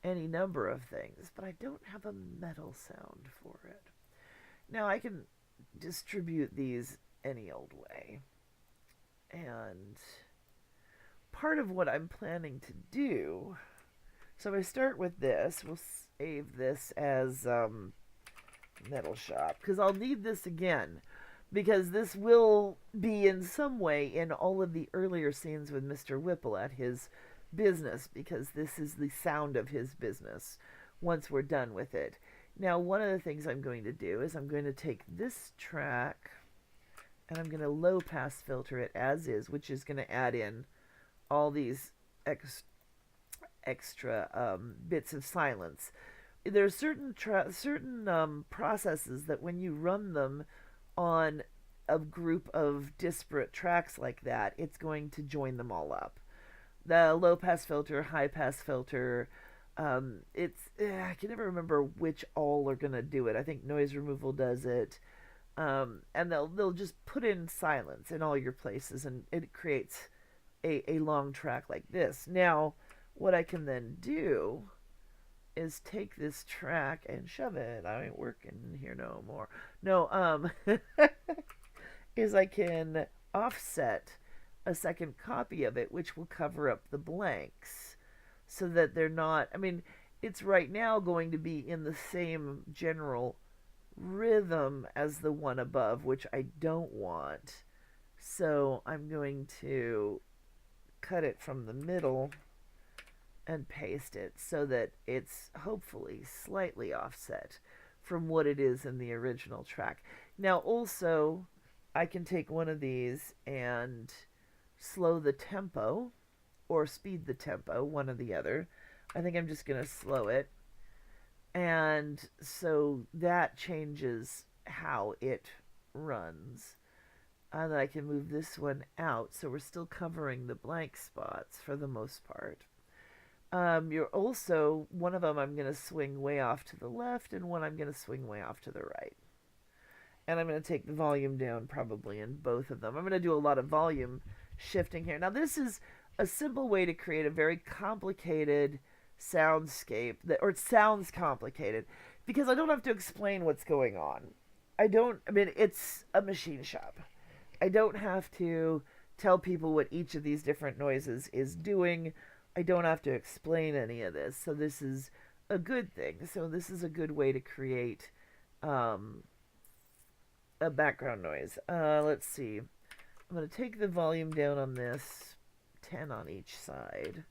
[SPEAKER 1] any number of things, but I don't have a metal sound for it. Now I can distribute these any old way. And part of what I'm planning to do, so if I start with this, we'll save this as Metal Shop, because I'll need this again, because this will be in some way in all of the earlier scenes with Mr. Whipple at his business, because this is the sound of his business once we're done with it. Now, one of the things I'm going to do is I'm going to take this track and I'm going to low pass filter it as is, which is going to add in all these extra bits of silence. There are certain processes that when you run them on a group of disparate tracks like that, it's going to join them all up. The low pass filter, high pass filter, I can never remember which all are going to do it. I think noise removal does it. And they'll just put in silence in all your places, and it creates a long track like this. Now, what I can then do is take this track and shove it. I ain't working here no more. No, is I can offset a second copy of it, which will cover up the blanks, so that they're not. I mean, it's right now going to be in the same general rhythm as the one above, which I don't want. So I'm going to cut it from the middle and paste it so that it's hopefully slightly offset from what it is in the original track. Now also, I can take one of these and slow the tempo or speed the tempo, one or the other. I think I'm just going to slow it. And so that changes how it runs. And I can move this one out, so we're still covering the blank spots for the most part. You're also, one of them I'm going to swing way off to the left, and one I'm going to swing way off to the right. And I'm going to take the volume down probably in both of them. I'm going to do a lot of volume shifting here. Now this is a simple way to create a very complicated soundscape, or it sounds complicated, because I don't have to explain what's going on. I mean, it's a machine shop. I don't have to tell people what each of these different noises is doing. I don't have to explain any of this. So this is a good thing. So this is a good way to create a background noise. Let's see. I'm going to take the volume down on this, 10 on each side.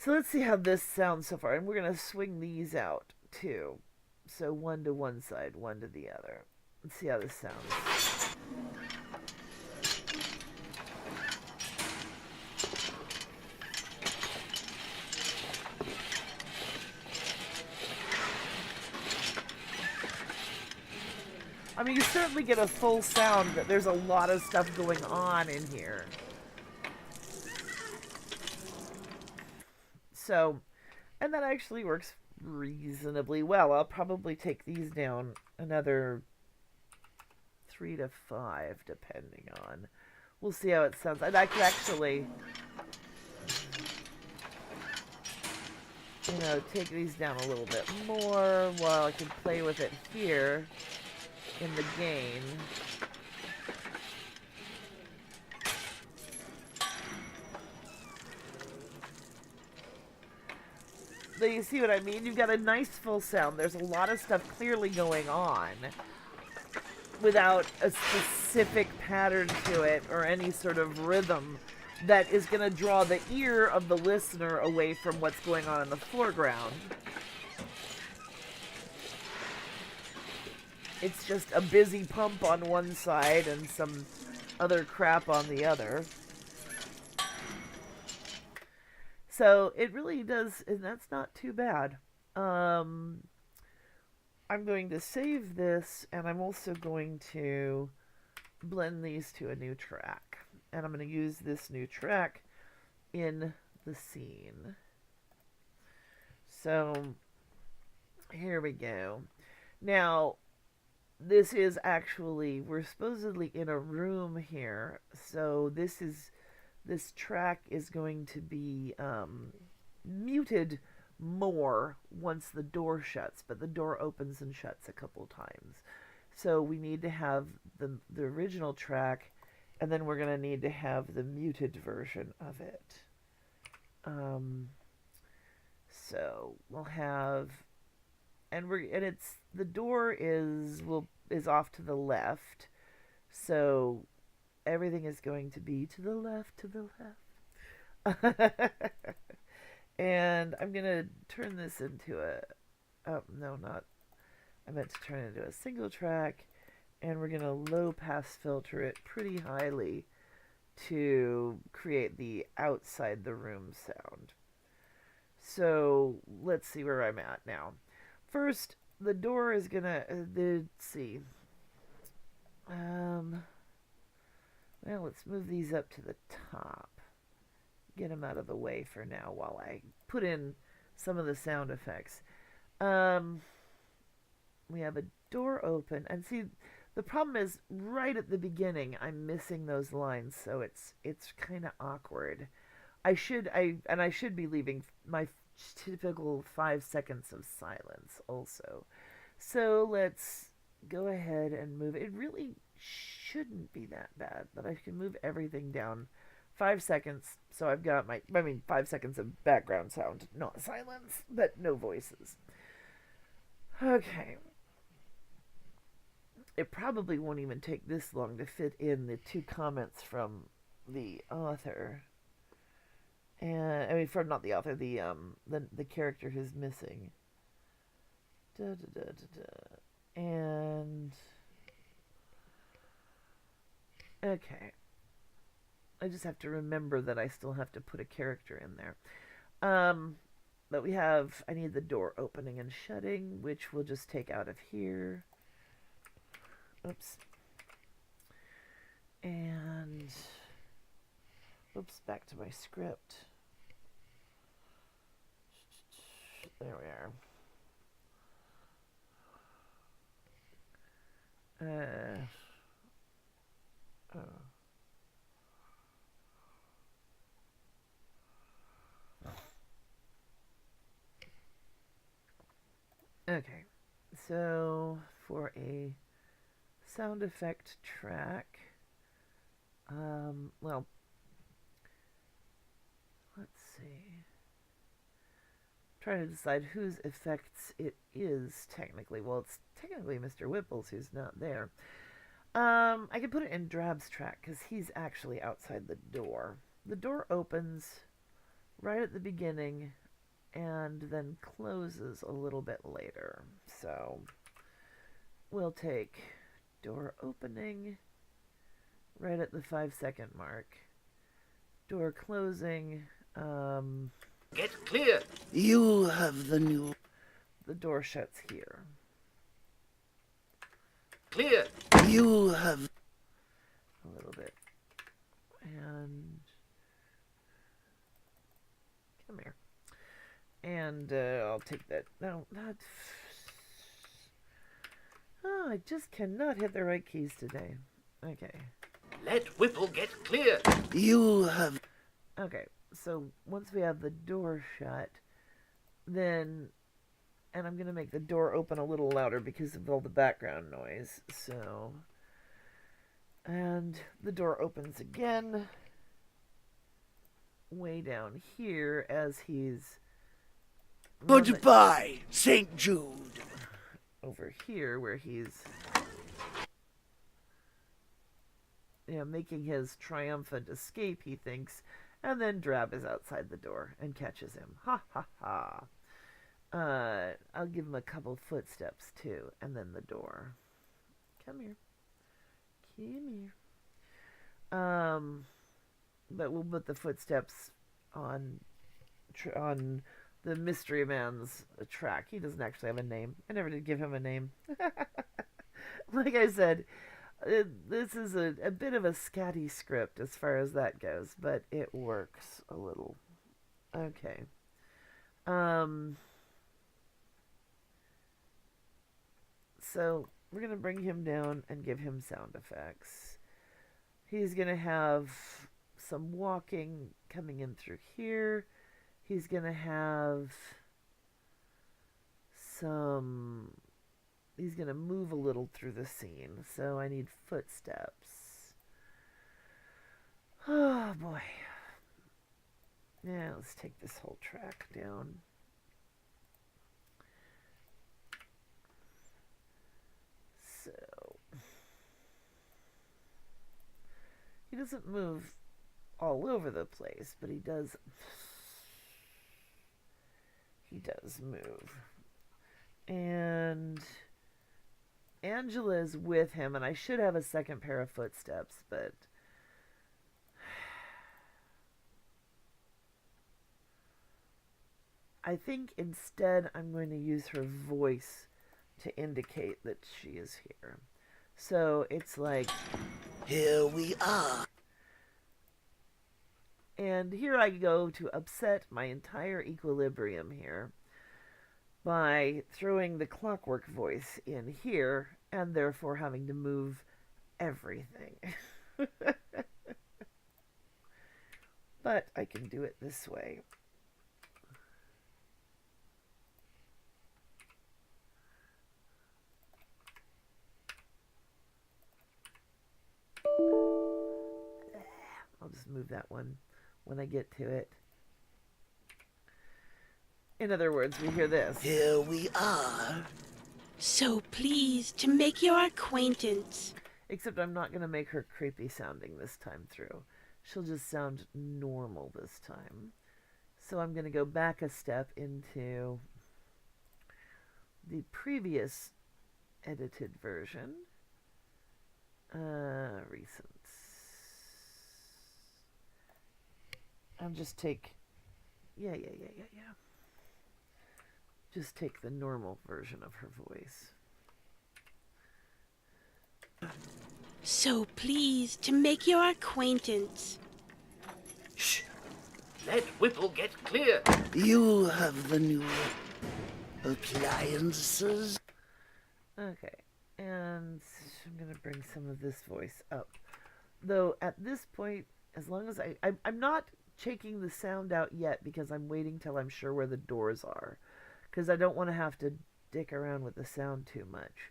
[SPEAKER 1] So let's see how this sounds so far. And we're going to swing these out too. So one to one side, one to the other. Let's see how this sounds. I mean, you certainly get a full sound, but there's a lot of stuff going on in here. So, and that actually works reasonably well. I'll probably take these down another 3 to 5, depending on. We'll see how it sounds. And I could actually, take these down a little bit more while I can play with it here in the gain. You see what I mean? You've got a nice full sound. There's a lot of stuff clearly going on without a specific pattern to it or any sort of rhythm that is going to draw the ear of the listener away from what's going on in the foreground. It's just a busy pump on one side and some other crap on the other. So it really does, and that's not too bad. I'm going to save this, and I'm also going to blend these to a new track. And I'm going to use this new track in the scene. So here we go. Now, this is actually, we're supposedly in a room here. So this track is going to be muted more once the door shuts, but the door opens and shuts a couple times. So we need to have the original track, and then we're going to need to have the muted version of it. So we'll have, the door is off to the left, so everything is going to be to the left, and I'm going to turn this into I meant to turn it into a single track, and we're going to low pass filter it pretty highly to create the outside the room sound. So let's see where I'm at now. First, the door is going to, let's see. Well, let's move these up to the top. Get them out of the way for now while I put in some of the sound effects. We have a door open, and see, the problem is right at the beginning I'm missing those lines, so it's kind of awkward. I should be leaving my typical 5 seconds of silence also. So let's go ahead and move. It really shouldn't be that bad, but I can move everything down 5 seconds. So I've got 5 seconds of background sound, not silence, but no voices. Okay. It probably won't even take this long to fit in the 2 comments from the author. And from not the author, the character who's missing. And okay, I just have to remember that I still have to put a character in there. But I need the door opening and shutting, which we'll just take out of here. Oops. And back to my script. There we are. Okay, so for a sound effect track, well, let's see. Trying to decide whose effects it is technically. Well, it's technically Mr. Whipple's, who's not there. I could put it in Drab's track because he's actually outside the door. The door opens right at the beginning and then closes a little bit later. So we'll take door opening right at the 5 second mark. Door closing.
[SPEAKER 2] Get clear!
[SPEAKER 3] You have the new...
[SPEAKER 1] The door shuts here.
[SPEAKER 2] Clear!
[SPEAKER 3] You have...
[SPEAKER 1] A little bit. And... Come here. And I'll take that. No, not... Oh, I just cannot hit the right keys today. Okay.
[SPEAKER 2] Let Whipple get clear!
[SPEAKER 3] You have...
[SPEAKER 1] Okay, so once we have the door shut, then... And I'm going to make the door open a little louder because of all the background noise. So... And the door opens again. Way down here as he's
[SPEAKER 3] Goodbye, St. Jude.
[SPEAKER 1] Over here where he's making his triumphant escape, he thinks, and then Drab is outside the door and catches him. Ha ha ha. I'll give him a couple footsteps too, and then the door. Come here. Come here. But we'll put the footsteps on the mystery man's track. He doesn't actually have a name. I never did give him a name. Like I said, this is a bit of a scatty script as far as that goes, but it works a little. Okay. So we're going to bring him down and give him sound effects. He's going to have some walking coming in through here. He's going to have some... He's going to move a little through the scene. So I need footsteps. Oh, boy. Yeah, let's take this whole track down. So... He doesn't move all over the place, but he does move. And Angela is with him, and I should have a second pair of footsteps, but I think instead I'm going to use her voice to indicate that she is here. So it's like,
[SPEAKER 3] here we are.
[SPEAKER 1] And here I go to upset my entire equilibrium here by throwing the clockwork voice in here and therefore having to move everything. But I can do it this way. I'll just move that one when I get to it. In other words, we hear this.
[SPEAKER 3] Here we are.
[SPEAKER 4] So pleased to make your acquaintance.
[SPEAKER 1] Except I'm not going to make her creepy sounding this time through. She'll just sound normal this time. So I'm going to go back a step into the previous edited version. Recent. I'll just take... Yeah. Just take the normal version of her voice.
[SPEAKER 4] So pleased to make your acquaintance.
[SPEAKER 2] Shh! Let Whipple get clear.
[SPEAKER 3] You have the new appliances.
[SPEAKER 1] Okay, and I'm going to bring some of this voice up. Though at this point, as long as I'm not taking the sound out yet because I'm waiting till I'm sure where the doors are. Because I don't want to have to dick around with the sound too much.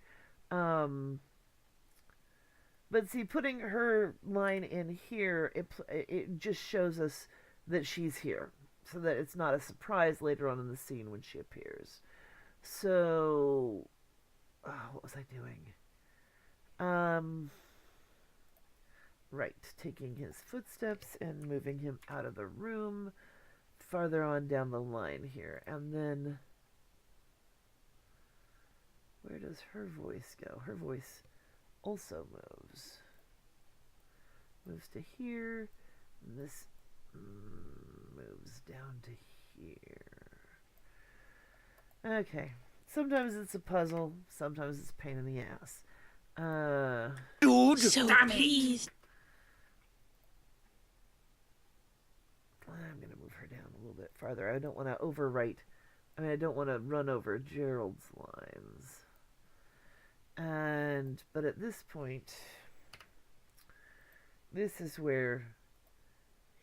[SPEAKER 1] But see, putting her line in here, it just shows us that she's here. So that it's not a surprise later on in the scene when she appears. So... what was I doing? Right, taking his footsteps and moving him out of the room farther on down the line here. And then... where does her voice go? Her voice also moves. Moves to here. And this moves down to here. Okay. Sometimes it's a puzzle. Sometimes it's a pain in the ass.
[SPEAKER 3] Dude!
[SPEAKER 4] So pleased.
[SPEAKER 1] I'm going to move her down a little bit farther. I don't want to overwrite. I don't want to run over Gerald's lines. But at this point, this is where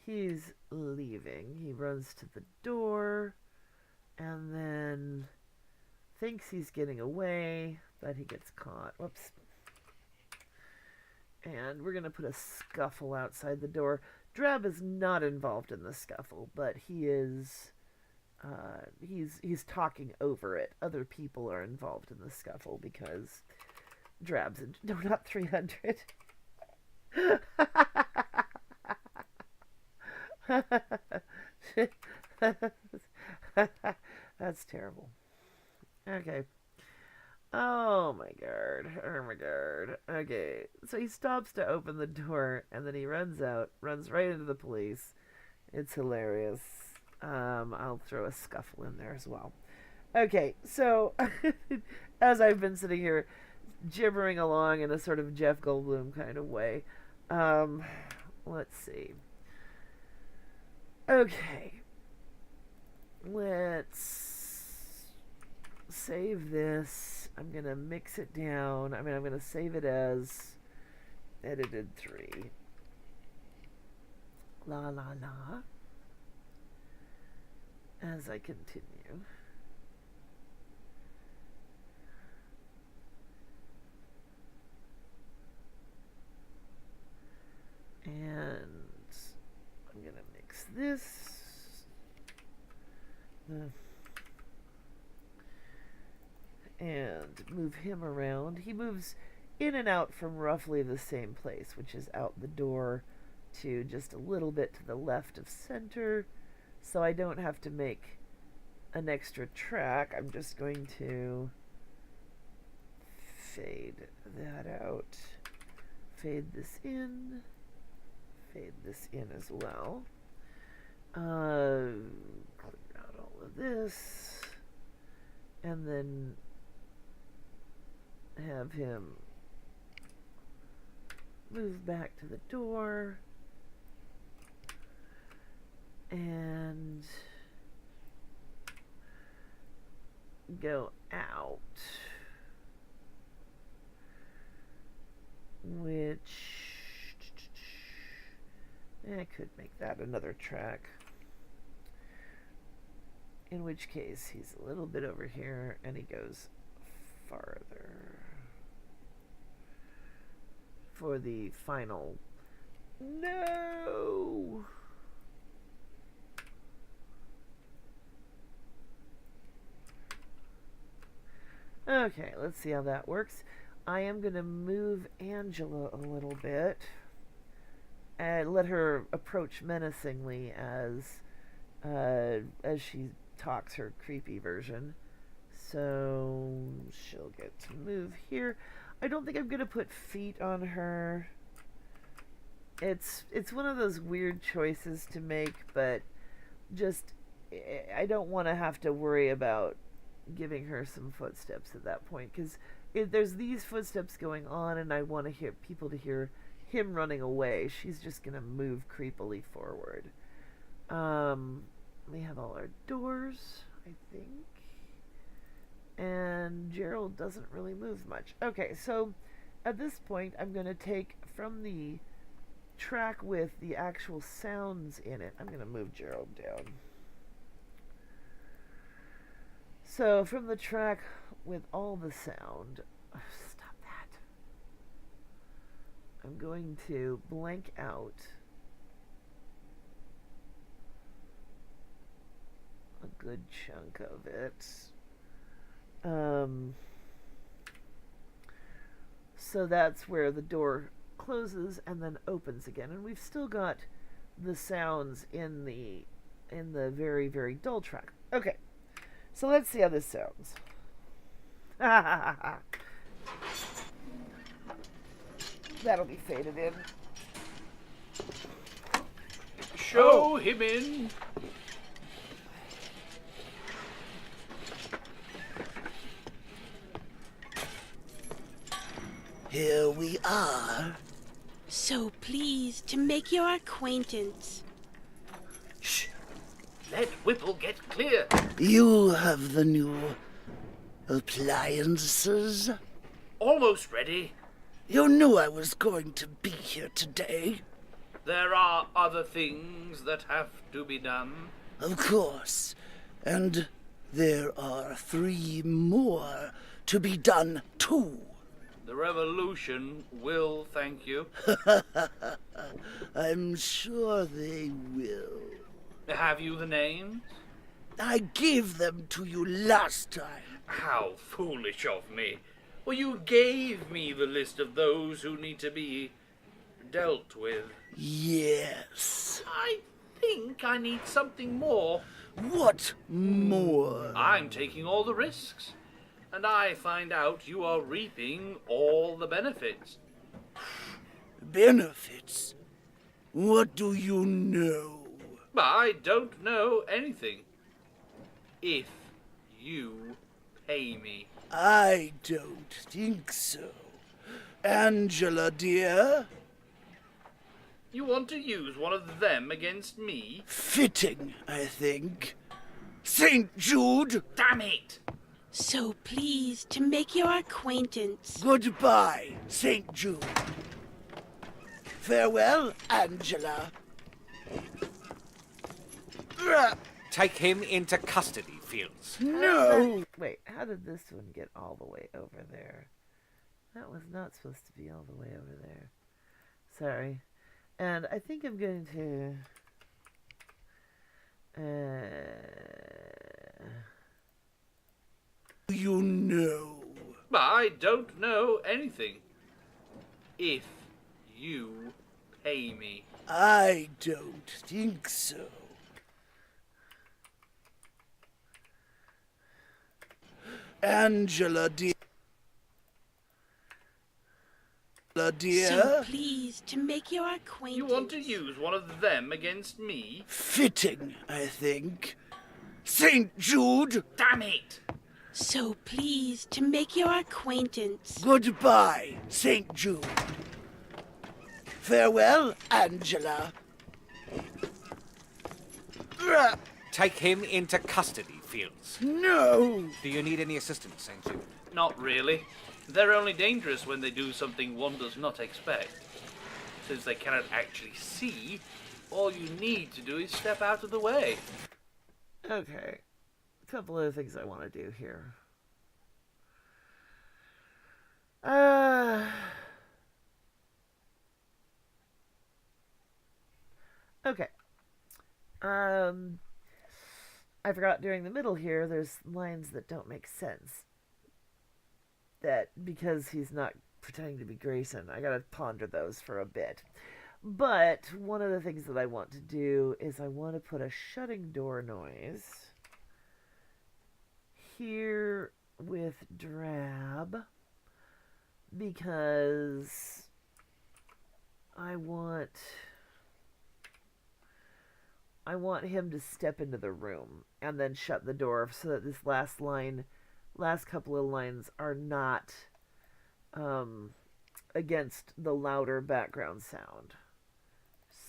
[SPEAKER 1] he's leaving. He runs to the door and then thinks he's getting away, but he gets caught. Whoops. And we're going to put a scuffle outside the door. Drab is not involved in the scuffle, but he is he's talking over it. Other people are involved in the scuffle because Drabs and no, not 300. That's terrible. Okay. Oh my god. Oh my god. Okay. So he stops to open the door and then he runs out, runs right into the police. It's hilarious. I'll throw a scuffle in there as well. Okay, so as I've been sitting here gibbering along in a sort of Jeff Goldblum kind of way, let's see. Okay, let's save this. I'm gonna mix it down. I'm gonna save it as edited 3. La la la. As I continue. And I'm going to mix this. And move him around. He moves in and out from roughly the same place, which is out the door to just a little bit to the left of center. So I don't have to make an extra track. I'm just going to fade that out. Fade this in. Fade this in as well. Clear out all of this. And then have him move back to the door. And go out, which I could make that another track, in which case he's a little bit over here and he goes farther for the final. No! Okay, let's see how that works. I am going to move Angela a little bit and let her approach menacingly as she talks her creepy version. So she'll get to move here. I don't think I'm going to put feet on her. It's one of those weird choices to make, but just I don't want to have to worry about giving her some footsteps at that point, because there's these footsteps going on and I want to hear people to hear him running away. She's just gonna move creepily forward. We have all our doors, I think, and Gerald doesn't really move much. Okay, so at this point I'm gonna take from the track with the actual sounds in it, I'm gonna move Gerald down. So from the track with all the sound, stop that. I'm going to blank out a good chunk of it. So that's where the door closes and then opens again, and we've still got the sounds in the very, very dull track. Okay. So let's see how this sounds. That'll be faded in.
[SPEAKER 2] Show him in.
[SPEAKER 3] Here we are.
[SPEAKER 4] So pleased to make your acquaintance.
[SPEAKER 3] Shh.
[SPEAKER 2] Let Whipple get clear.
[SPEAKER 3] You have the new appliances?
[SPEAKER 2] Almost ready.
[SPEAKER 3] You knew I was going to be here today.
[SPEAKER 2] There are other things that have to be done.
[SPEAKER 3] Of course. And there are 3 more to be done, too.
[SPEAKER 2] The revolution will thank you.
[SPEAKER 3] I'm sure they will.
[SPEAKER 2] Have you the names?
[SPEAKER 3] I gave them to you last time.
[SPEAKER 2] How foolish of me. Well, you gave me the list of those who need to be dealt with.
[SPEAKER 3] Yes.
[SPEAKER 2] I think I need something more.
[SPEAKER 3] What more?
[SPEAKER 2] I'm taking all the risks, and I find out you are reaping all the benefits.
[SPEAKER 3] Benefits? What do you know?
[SPEAKER 2] I don't know anything. If you pay me.
[SPEAKER 3] I don't think so. Angela, dear?
[SPEAKER 2] You want to use one of them against me?
[SPEAKER 3] Fitting, I think. St. Jude?
[SPEAKER 2] Damn it!
[SPEAKER 4] So pleased to make your acquaintance.
[SPEAKER 3] Goodbye, St. Jude. Farewell, Angela.
[SPEAKER 5] Take him into custody, Fields.
[SPEAKER 3] No!
[SPEAKER 1] Wait, how did this one get all the way over there? That was not supposed to be all the way over there. Sorry. And I think I'm going to...
[SPEAKER 3] You know.
[SPEAKER 2] I don't know anything. If you pay me.
[SPEAKER 3] I don't think so. Angela, dear.
[SPEAKER 4] So pleased to make your acquaintance.
[SPEAKER 2] You want to use one of them against me?
[SPEAKER 3] Fitting, I think. St. Jude?
[SPEAKER 2] Damn it!
[SPEAKER 4] So pleased to make your acquaintance.
[SPEAKER 3] Goodbye, St. Jude. Farewell, Angela.
[SPEAKER 5] Take him into custody, Fields.
[SPEAKER 3] No!
[SPEAKER 5] Do you need any assistance, St. Jude?
[SPEAKER 2] Not really. They're only dangerous when they do something one does not expect. Since they cannot actually see, all you need to do is step out of the way.
[SPEAKER 1] Okay. A couple of things I want to do here. Okay. I forgot during the middle here, there's lines that don't make sense. That because he's not pretending to be Grayson, I gotta ponder those for a bit. But one of the things that I want to do is I want to put a shutting door noise here with Drab because I want him to step into the room and then shut the door so that this last couple of lines are not against the louder background sound.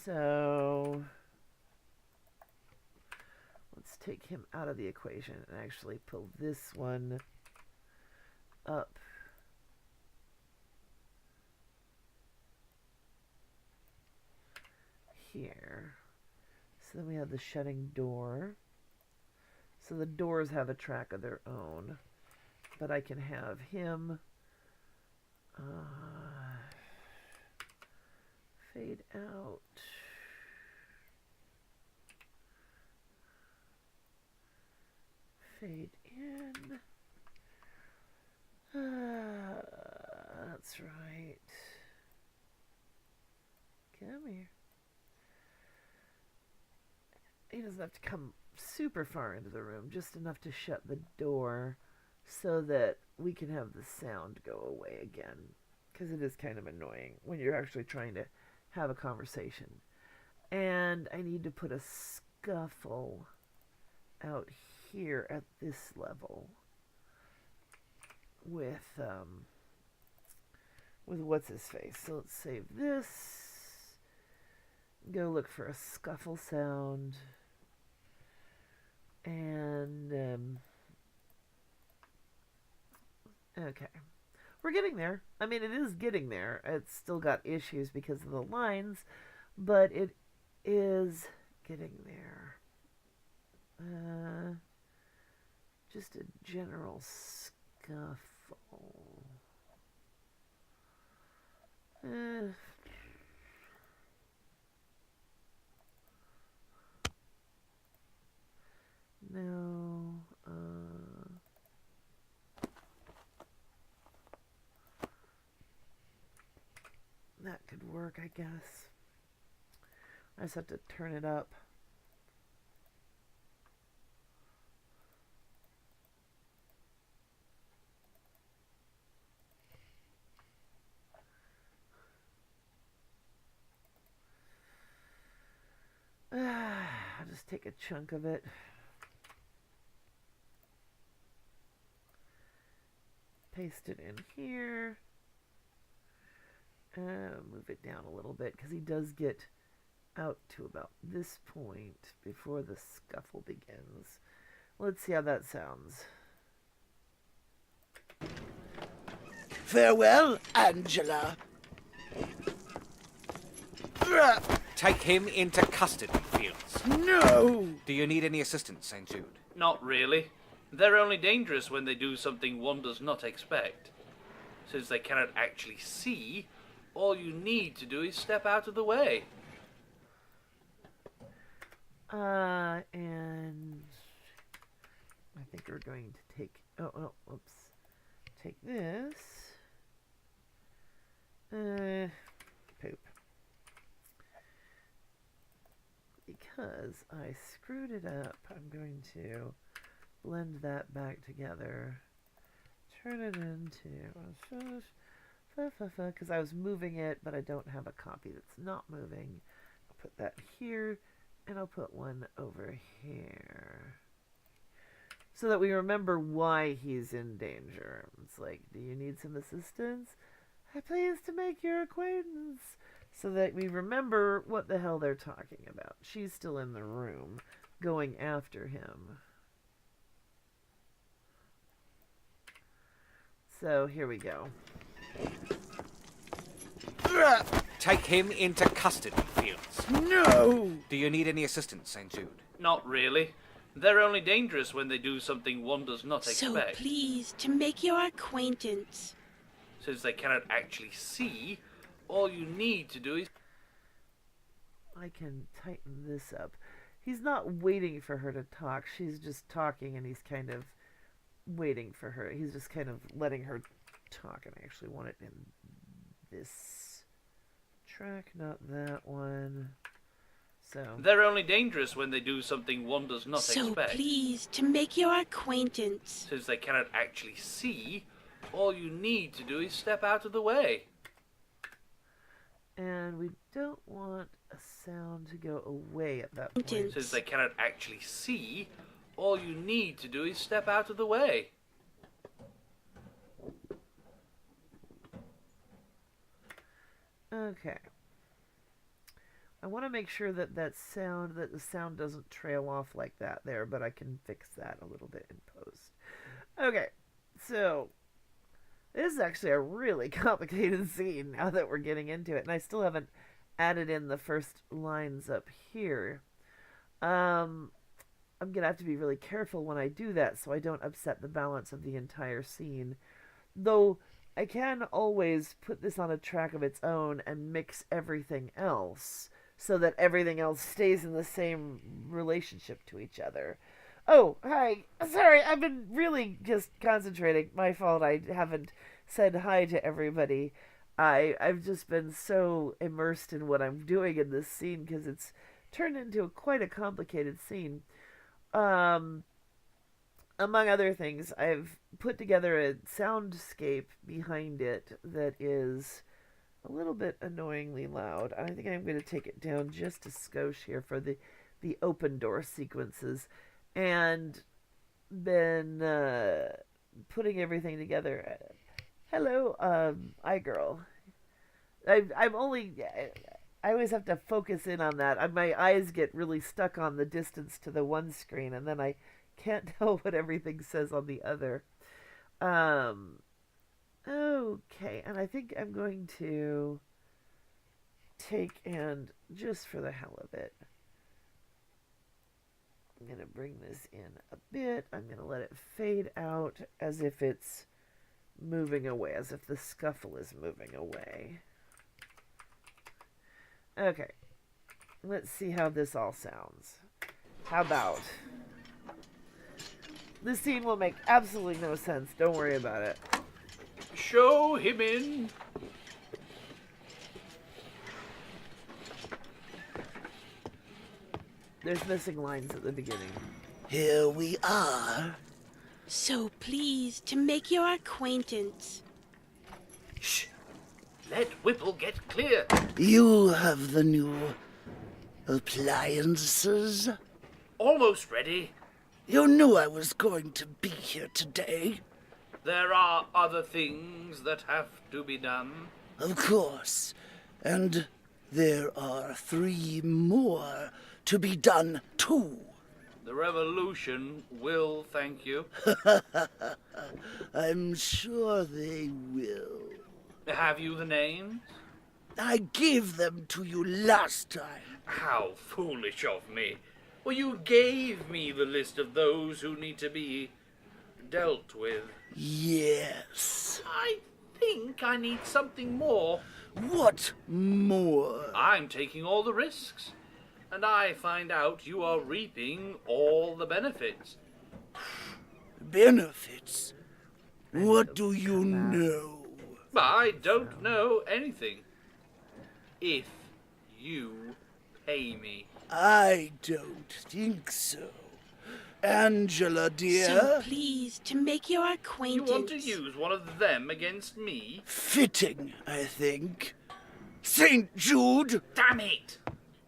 [SPEAKER 1] So let's take him out of the equation and actually pull this one up. Here. So then we have the shutting door. So the doors have a track of their own. But I can have him fade out. Fade in. That's right. Come here. He doesn't have to come super far into the room, just enough to shut the door so that we can have the sound go away again. Because it is kind of annoying when you're actually trying to have a conversation. And I need to put a scuffle out here at this level with what's his face. So let's save this. Go look for a scuffle sound. And okay. We're getting there. I mean, it is getting there. It's still got issues because of the lines, but it is getting there. Just a general scuffle. No. That could work, I guess. I just have to turn it up. I'll just take a chunk of it. Paste it in here. Move it down a little bit because he does get out to about this point before the scuffle begins. Let's see how that sounds.
[SPEAKER 3] Farewell, Angela.
[SPEAKER 5] Take him into custody, Fields.
[SPEAKER 3] No!
[SPEAKER 5] Do you need any assistance, St. Jude?
[SPEAKER 2] Not really. They're only dangerous when they do something one does not expect. Since they cannot actually see, all you need to do is step out of the way.
[SPEAKER 1] And I think we're going to take, whoops. Take this. Poop. Because I screwed it up, I'm going to blend that back together. Turn it into, because I was moving it, but I don't have a copy that's not moving. I'll put that here, and I'll put one over here. So that we remember why he's in danger. It's like, do you need some assistance? I'm pleased to make your acquaintance. So that we remember what the hell they're talking about. She's still in the room, going after him. So, here we go.
[SPEAKER 5] Take him into custody, Fields.
[SPEAKER 3] No!
[SPEAKER 5] Do you need any assistance, St. Jude?
[SPEAKER 2] Not really. They're only dangerous when they do something one does not
[SPEAKER 4] So
[SPEAKER 2] expect.
[SPEAKER 4] pleased to make your acquaintance.
[SPEAKER 2] Since they cannot actually see, all you need to do is...
[SPEAKER 1] I can tighten this up. He's not waiting for her to talk. She's just talking, and he's kind of waiting for her. He's just kind of letting her talk, and I actually want it in this track, not that one. So
[SPEAKER 2] They're only dangerous when they do something one does not
[SPEAKER 4] So
[SPEAKER 2] expect.
[SPEAKER 4] pleased to make your acquaintance.
[SPEAKER 2] Since they cannot actually see, all you need to do is step out of the way.
[SPEAKER 1] and we don't want a sound to go away at that point.
[SPEAKER 2] Since they cannot actually see, all you need to do is step out of the way.
[SPEAKER 1] Okay. I want to make sure that the sound doesn't trail off like that there, but I can fix that a little bit in post. Okay, so this is actually a really complicated scene now that we're getting into it, and I still haven't added in the first lines up here. I'm gonna have to be really careful when I do that so I don't upset the balance of the entire scene. Though I can always put this on a track of its own and mix everything else so that everything else stays in the same relationship to each other. Oh, hi. Sorry, I've been really just concentrating. My fault, I haven't said hi to everybody. I've just been so immersed in what I'm doing in this scene because it's turned into quite a complicated scene. Among other things, I've put together a soundscape behind it that is a little bit annoyingly loud. I think I'm going to take it down just a skosh here for the open door sequences, and then putting everything together. Hello, iGirl. I'm only. I always have to focus in on that. My eyes get really stuck on the distance to the one screen, and then I can't tell what everything says on the other. Okay, and I think I'm going to take and, just for the hell of it, I'm going to bring this in a bit. I'm going to let it fade out as if it's moving away, as if the scuffle is moving away. Okay, let's see how this all sounds. How about... This scene will make absolutely no sense. Don't worry about it.
[SPEAKER 2] Show him in.
[SPEAKER 1] There's missing lines at the beginning.
[SPEAKER 3] Here we are.
[SPEAKER 4] So pleased to make your acquaintance.
[SPEAKER 2] Shh. Let Whipple get clear.
[SPEAKER 3] You have the new appliances?
[SPEAKER 2] Almost ready.
[SPEAKER 3] You knew I was going to be here today.
[SPEAKER 2] There are other things that have to be done.
[SPEAKER 3] Of course. And there are 3 more to be done, too.
[SPEAKER 2] The revolution will thank you.
[SPEAKER 3] I'm sure they will.
[SPEAKER 2] Have you the names?
[SPEAKER 3] I gave them to you last time.
[SPEAKER 2] How foolish of me. Well, you gave me the list of those who need to be dealt with.
[SPEAKER 3] Yes.
[SPEAKER 2] I think I need something more.
[SPEAKER 3] What more?
[SPEAKER 2] I'm taking all the risks. And I find out you are reaping all the benefits.
[SPEAKER 3] Benefits? What do you know?
[SPEAKER 2] I don't know anything. If you pay me.
[SPEAKER 3] I don't think so. Angela, dear.
[SPEAKER 4] So pleased to make your
[SPEAKER 2] You
[SPEAKER 4] acquaintance.
[SPEAKER 2] want to use one of them against me?
[SPEAKER 3] Fitting, I think. St. Jude,
[SPEAKER 2] Damn it!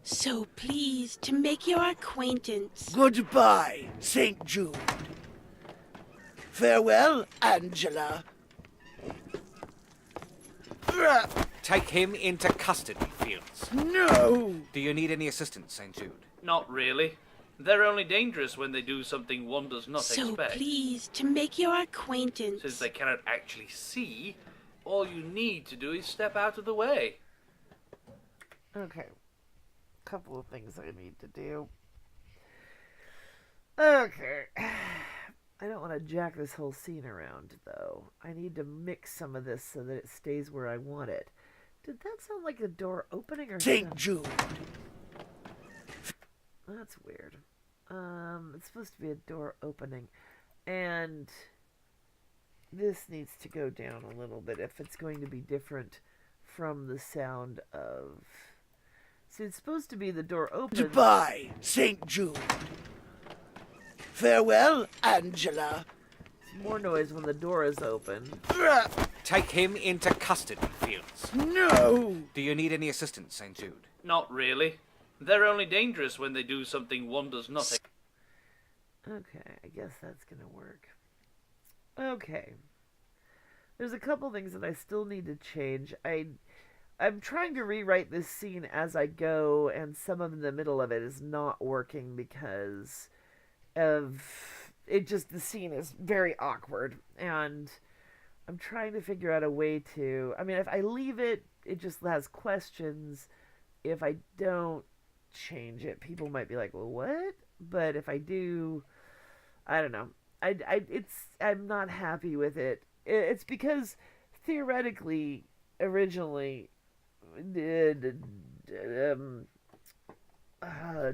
[SPEAKER 4] So pleased to make your acquaintance.
[SPEAKER 3] goodbye, St. Jude. Farewell, Angela.
[SPEAKER 5] Take him into custody, Fields.
[SPEAKER 3] No!
[SPEAKER 5] Do you need any assistance, St. Jude?
[SPEAKER 2] Not really. They're only dangerous when they do something one does not
[SPEAKER 4] So
[SPEAKER 2] expect.
[SPEAKER 4] pleased to make your acquaintance.
[SPEAKER 2] Since they cannot actually see, all you need to do is step out of the way.
[SPEAKER 1] Okay. Couple of things I need to do. Okay. I don't want to jack this whole scene around, though. I need to mix some of this so that it stays where I want it. Did that sound like a door opening or
[SPEAKER 3] St.
[SPEAKER 1] something?
[SPEAKER 3] Jude.
[SPEAKER 1] That's weird. It's supposed to be a door opening. And this needs to go down a little bit if it's going to be different from the sound of... See, it's supposed to be the door open.
[SPEAKER 3] Goodbye, St. Jude. Farewell, Angela.
[SPEAKER 1] It's more noise when the door is open.
[SPEAKER 5] Take him into custody, Fields.
[SPEAKER 3] No!
[SPEAKER 5] Do you need any assistance, St. Jude?
[SPEAKER 2] Not really. They're only dangerous when they do something one does not expect.
[SPEAKER 1] Okay, I guess that's gonna work. Okay. There's a couple things that I still need to change. I'm trying to rewrite this scene as I go, and some of the middle of it is not working because of it. Just the scene is very awkward, and I'm trying to figure out a way to. I mean, if I leave it, it just has questions. If I don't change it, people might be like, "Well, what?" But if I do, I don't know. I'm not happy with it. It's because theoretically, originally,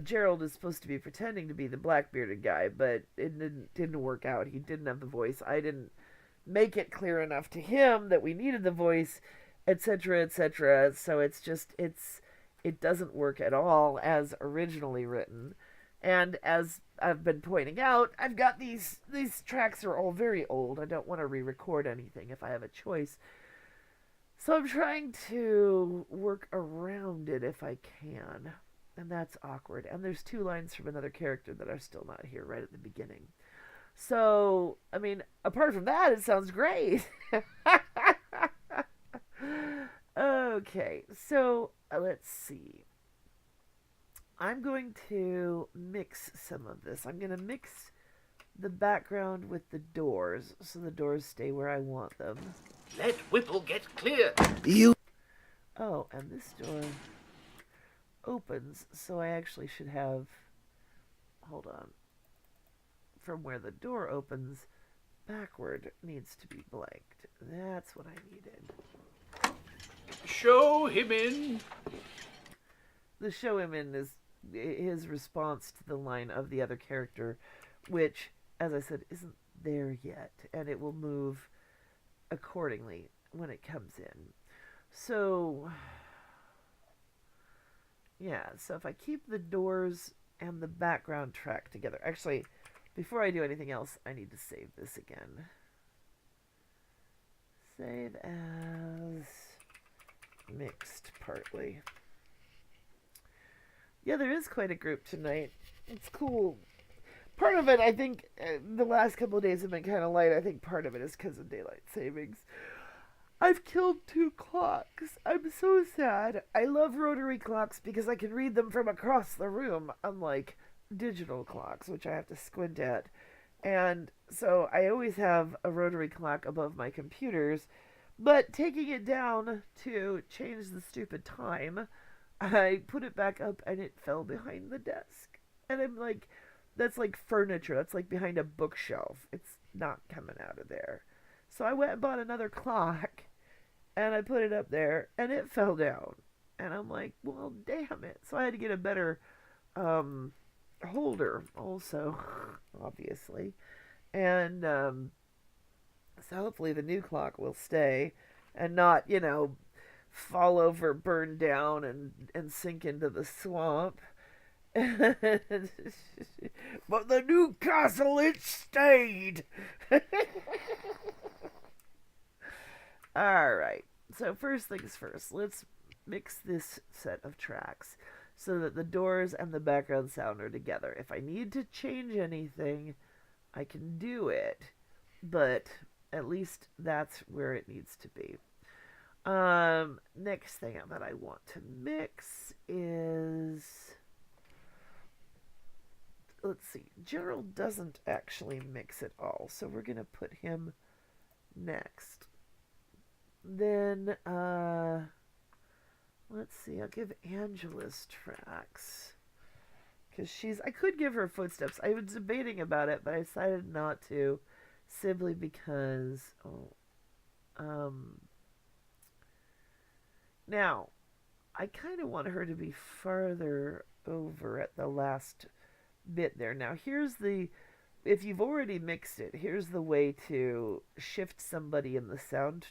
[SPEAKER 1] Gerald is supposed to be pretending to be the black-bearded guy, but it didn't work out. He didn't have the voice. I didn't make it clear enough to him that we needed the voice, etc., etc. So it doesn't work at all as originally written. And as I've been pointing out, I've got these tracks are all very old. I don't want to re-record anything if I have a choice. So I'm trying to work around it if I can. And that's awkward. And there's 2 lines from another character that are still not here right at the beginning. So, I mean, apart from that, it sounds great. Okay, so let's see. I'm going to mix some of this. I'm going to mix the background with the doors so the doors stay where I want them.
[SPEAKER 2] Let Whipple get clear.
[SPEAKER 3] You
[SPEAKER 1] Oh, and this door opens, so I actually should have... Hold on. From where the door opens, backward needs to be blanked. That's what I needed.
[SPEAKER 2] Show him in.
[SPEAKER 1] The show him in is his response to the line of the other character, which, as I said, isn't there yet, and it will move accordingly when it comes in. So, yeah, so if I keep the doors and the background track together. Actually, before I do anything else, I need to save this again. Save as mixed partly. Yeah, there is quite a group tonight. It's cool. Part of it, I think, the last couple of days have been kind of light. I think part of it is because of daylight savings. I've killed 2 clocks. I'm so sad. I love rotary clocks because I can read them from across the room, unlike digital clocks, which I have to squint at. And so I always have a rotary clock above my computers, but taking it down to change the stupid time, I put it back up and it fell behind the desk. And I'm like, that's like furniture. That's like behind a bookshelf. It's not coming out of there. So I went and bought another clock and I put it up there and it fell down. And I'm like, well, damn it. So I had to get a better holder also, obviously. And so hopefully the new clock will stay and not, fall over, burn down, and sink into the swamp. But the new castle, it stayed. Alright, so first things first, let's mix this set of tracks so that the doors and the background sound are together. If I need to change anything, I can do it, but at least that's where it needs to be. Next thing that I want to mix is, let's see, Gerald doesn't actually mix at all, so we're going to put him next. Then, let's see, I'll give Angela's tracks. Because I could give her footsteps. I was debating about it, but I decided not to, simply because, now, I kind of want her to be farther over at the last bit there. Now, if you've already mixed it, here's the way to shift somebody in the soundscape.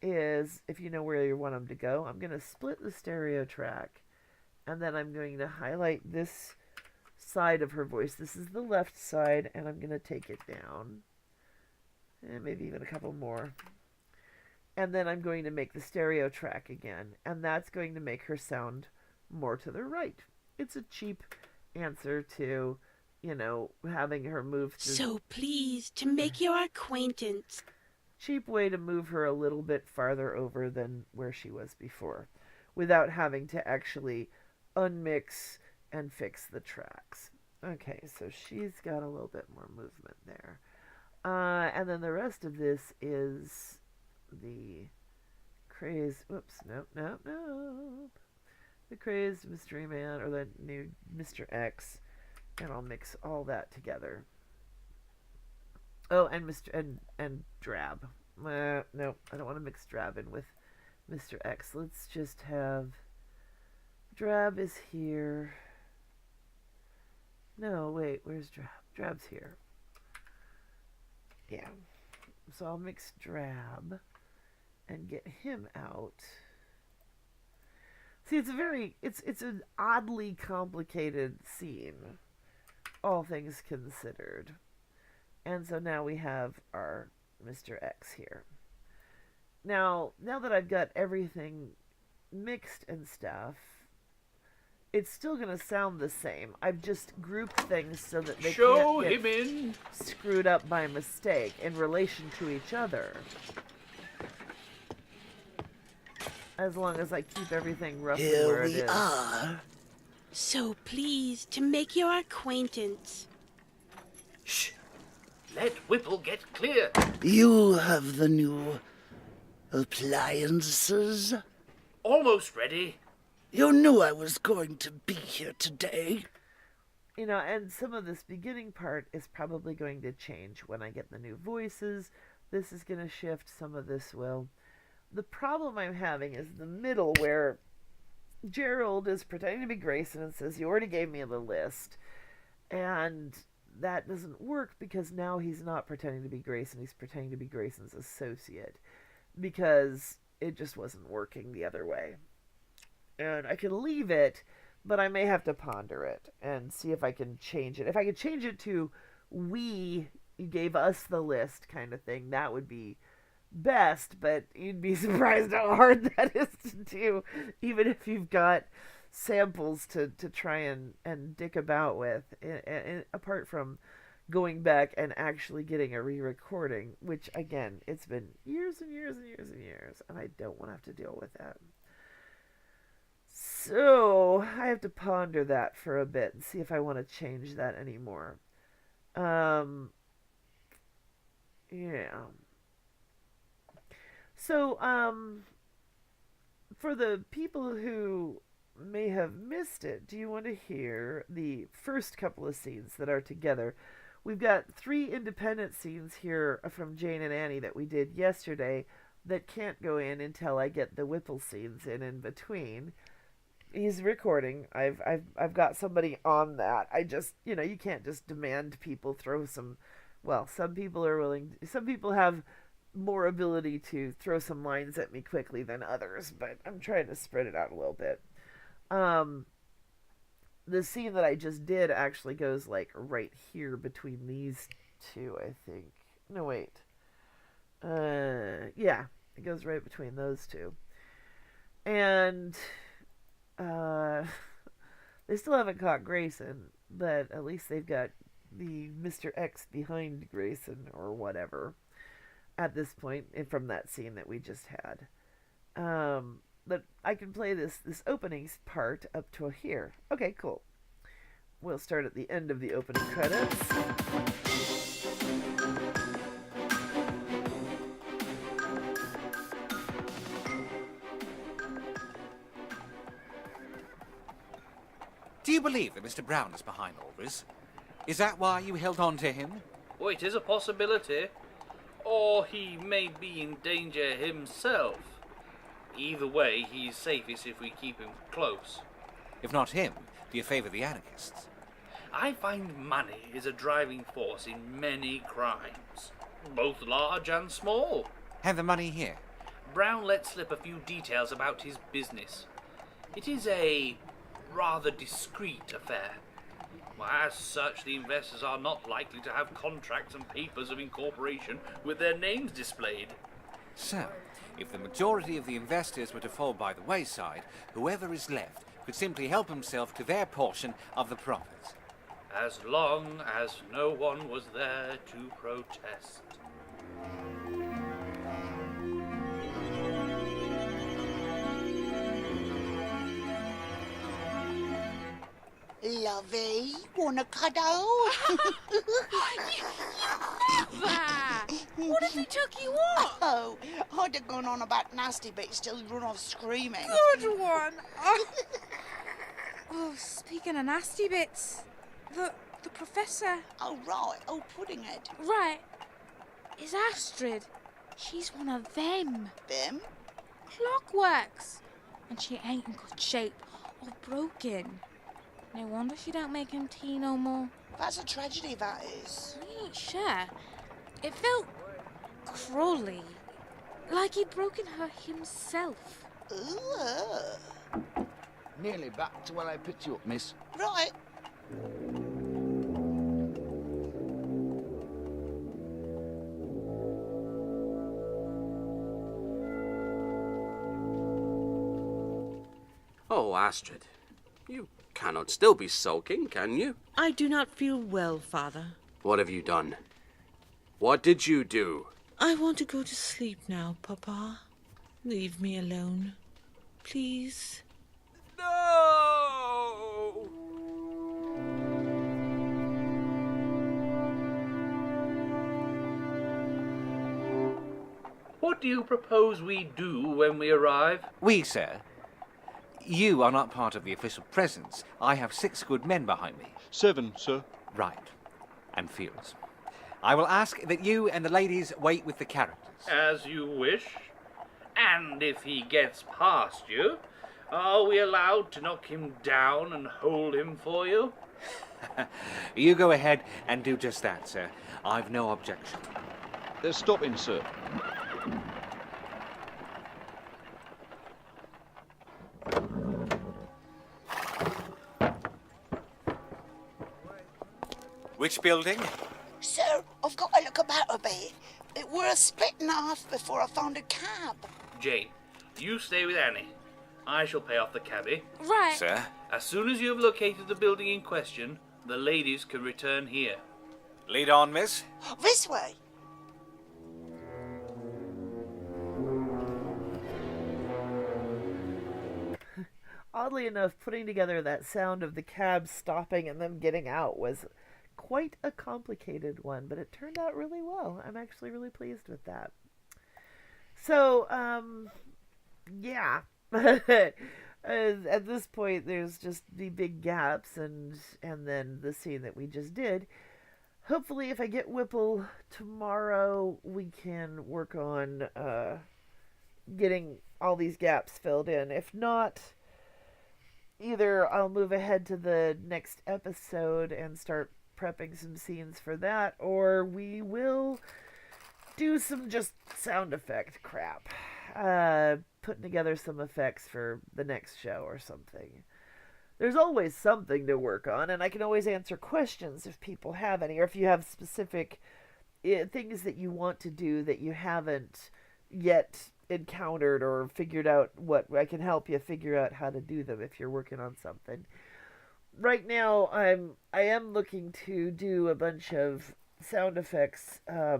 [SPEAKER 1] Is if you know where you want them to go, I'm going to split the stereo track, and then I'm going to highlight this side of her voice. This is the left side, and I'm going to take it down, and maybe even a couple more. And then I'm going to make the stereo track again, and that's going to make her sound more to the right. It's a cheap answer to, having her move to...
[SPEAKER 4] So pleased to make your acquaintance.
[SPEAKER 1] Cheap way to move her a little bit farther over than where she was before, without having to actually unmix and fix the tracks. Okay, so she's got a little bit more movement there. And then the rest of this is the crazed... Oops, nope. The crazed mystery man, or the new Mr. X, and I'll mix all that together. Oh, and and Drab. No, I don't want to mix Drab in with Mr. X. Let's just have... Drab is here. No, wait, where's Drab? Drab's here. Yeah. So I'll mix Drab and get him out. See, it's an oddly complicated scene, all things considered. And so now we have our Mr. X here. Now that I've got everything mixed and stuff, it's still going to sound the same. I've just grouped things so that they
[SPEAKER 2] Show
[SPEAKER 1] can't
[SPEAKER 2] him
[SPEAKER 1] get
[SPEAKER 2] in.
[SPEAKER 1] screwed up by mistake in relation to each other. As long as I keep everything roughly where it is.
[SPEAKER 3] Here we are.
[SPEAKER 4] So pleased to make your acquaintance.
[SPEAKER 2] Shh. Let Whipple get clear.
[SPEAKER 3] You have the new appliances?
[SPEAKER 2] Almost ready.
[SPEAKER 3] You knew I was going to be here today.
[SPEAKER 1] And some of this beginning part is probably going to change when I get the new voices. This is going to shift, some of this will. The problem I'm having is the middle, where Gerald is pretending to be Grayson and says, you already gave me the list. And that doesn't work because now he's not pretending to be Grayson, he's pretending to be Grayson's associate. Because it just wasn't working the other way. and I can leave it, but I may have to ponder it and see if I can change it. If I could change it to we gave us the list kind of thing, that would be best, but you'd be surprised how hard that is to do, even if you've got samples to try and dick about with, and apart from going back and actually getting a re-recording, which again, it's been years and years and years and years, and I don't want to have to deal with that. So I have to ponder that for a bit and see if I want to change that anymore. Yeah. So, for the people who may have missed it, do you want to hear the first couple of scenes that are together? We've got 3 independent scenes here from Jane and Annie that we did yesterday that can't go in until I get the Whipple scenes in between. He's recording. I've got somebody on that. I just, you can't just demand people throw some. Well, some people are willing. Some people have more ability to throw some lines at me quickly than others, but I'm trying to spread it out a little bit. The scene that I just did actually goes like right here between these two, I think. No, wait. Yeah, it goes right between those two. And they still haven't caught Grayson, but at least they've got the Mr. X behind Grayson or whatever at this point from that scene that we just had. But I can play this opening part up to here. Okay, cool. We'll start at the end of the opening credits.
[SPEAKER 5] Do you believe that Mr. Brown is behind all this? Is that why you held on to him?
[SPEAKER 2] Well, it is a possibility. Or he may be in danger himself. Either way, he's safest if we keep him close.
[SPEAKER 5] If not him, do you favor the anarchists?
[SPEAKER 2] I find money is a driving force in many crimes, both large and small.
[SPEAKER 5] Have the money here.
[SPEAKER 2] Brown let slip a few details about his business. It is a rather discreet affair. Well, as such, the investors are not likely to have contracts and papers of incorporation with their names displayed.
[SPEAKER 5] So, if the majority of the investors were to fall by the wayside, whoever is left could simply help himself to their portion of the profits.
[SPEAKER 2] As long as no one was there to protest.
[SPEAKER 6] Lovey, wanna cuddle?
[SPEAKER 4] What if he took you off?
[SPEAKER 6] Oh, I'd have gone on about nasty bits till he'd run off screaming.
[SPEAKER 4] Good one. Oh, speaking of nasty bits, the professor.
[SPEAKER 6] Oh, right. Oh, Puddinghead.
[SPEAKER 4] Right. Is Astrid. She's one of them.
[SPEAKER 6] Them?
[SPEAKER 4] Clockworks. And she ain't in good shape or broken. No wonder she don't make him tea no more.
[SPEAKER 6] That's a tragedy, that is.
[SPEAKER 4] I ain't sure. It felt crawly. Like he'd broken her himself.
[SPEAKER 6] Ooh.
[SPEAKER 7] Nearly back to where I picked you up, miss.
[SPEAKER 6] Right.
[SPEAKER 8] Oh, Astrid, you cannot still be sulking, can you?
[SPEAKER 9] I do not feel well, Father.
[SPEAKER 8] What have you done? What did you do?
[SPEAKER 9] I want to go to sleep now, Papa. Leave me alone. Please.
[SPEAKER 8] No!
[SPEAKER 2] What do you propose we do when we arrive?
[SPEAKER 5] We, sir. You are not part of the official presence. I have 6 good men behind me.
[SPEAKER 10] 7, sir.
[SPEAKER 5] Right. And Fields. I will ask that you and the ladies wait with the characters.
[SPEAKER 2] As you wish. And if he gets past you, are we allowed to knock him down and hold him for you?
[SPEAKER 5] You go ahead and do just that, sir. I've no objection.
[SPEAKER 10] They're stopping, sir.
[SPEAKER 5] Which building?
[SPEAKER 6] Sir, I've got to look about a bit. It were a splitting off before I found a cab.
[SPEAKER 2] Jane, you stay with Annie. I shall pay off the cabbie.
[SPEAKER 4] Right.
[SPEAKER 5] Sir?
[SPEAKER 2] As soon as you have located the building in question, the ladies can return here.
[SPEAKER 5] Lead on, miss.
[SPEAKER 6] This way.
[SPEAKER 1] Oddly enough, putting together that sound of the cab stopping and them getting out was quite a complicated one, but it turned out really well. I'm actually really pleased with that. So, yeah. At this point, there's just the big gaps and then the scene that we just did. Hopefully, if I get Whipple tomorrow, we can work on getting all these gaps filled in. If not, either I'll move ahead to the next episode and start prepping some scenes for that, or we will do some just sound effect crap. Putting together some effects for the next show or something. There's always something to work on, and I can always answer questions if people have any, or if you have specific things that you want to do that you haven't yet encountered or figured out. What I can help you figure out how to do them if you're working on something. Right now, I am looking to do a bunch of sound effects. I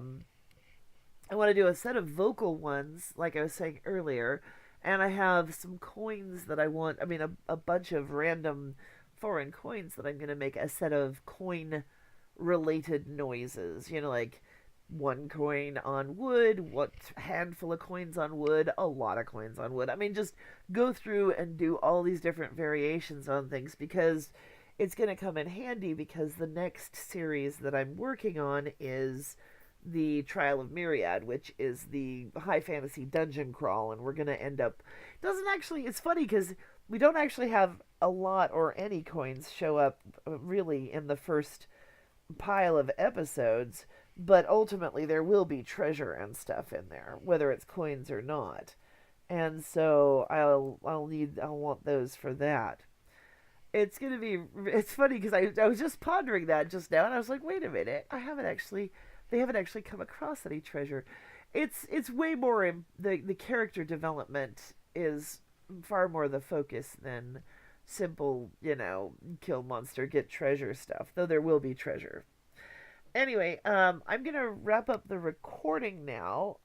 [SPEAKER 1] want to do a set of vocal ones, like I was saying earlier, and I have some coins that I want. I mean, a bunch of random foreign coins that I'm going to make a set of coin-related noises. You know, like one coin on wood, what handful of coins on wood, a lot of coins on wood. I mean, just go through and do all these different variations on things, because it's going to come in handy, because the next series that I'm working on is the Trial of Myriad, which is the high fantasy dungeon crawl, and we're going to end up... It's funny, because we don't actually have a lot or any coins show up really in the first pile of episodes, but ultimately there will be treasure and stuff in there, whether it's coins or not. And so I'll want those for that. It's funny, because I was just pondering that just now, and I was like, wait a minute, they haven't actually come across any treasure. It's way more the character development is far more the focus than simple, kill monster, get treasure stuff, though there will be treasure. Anyway, I'm going to wrap up the recording now.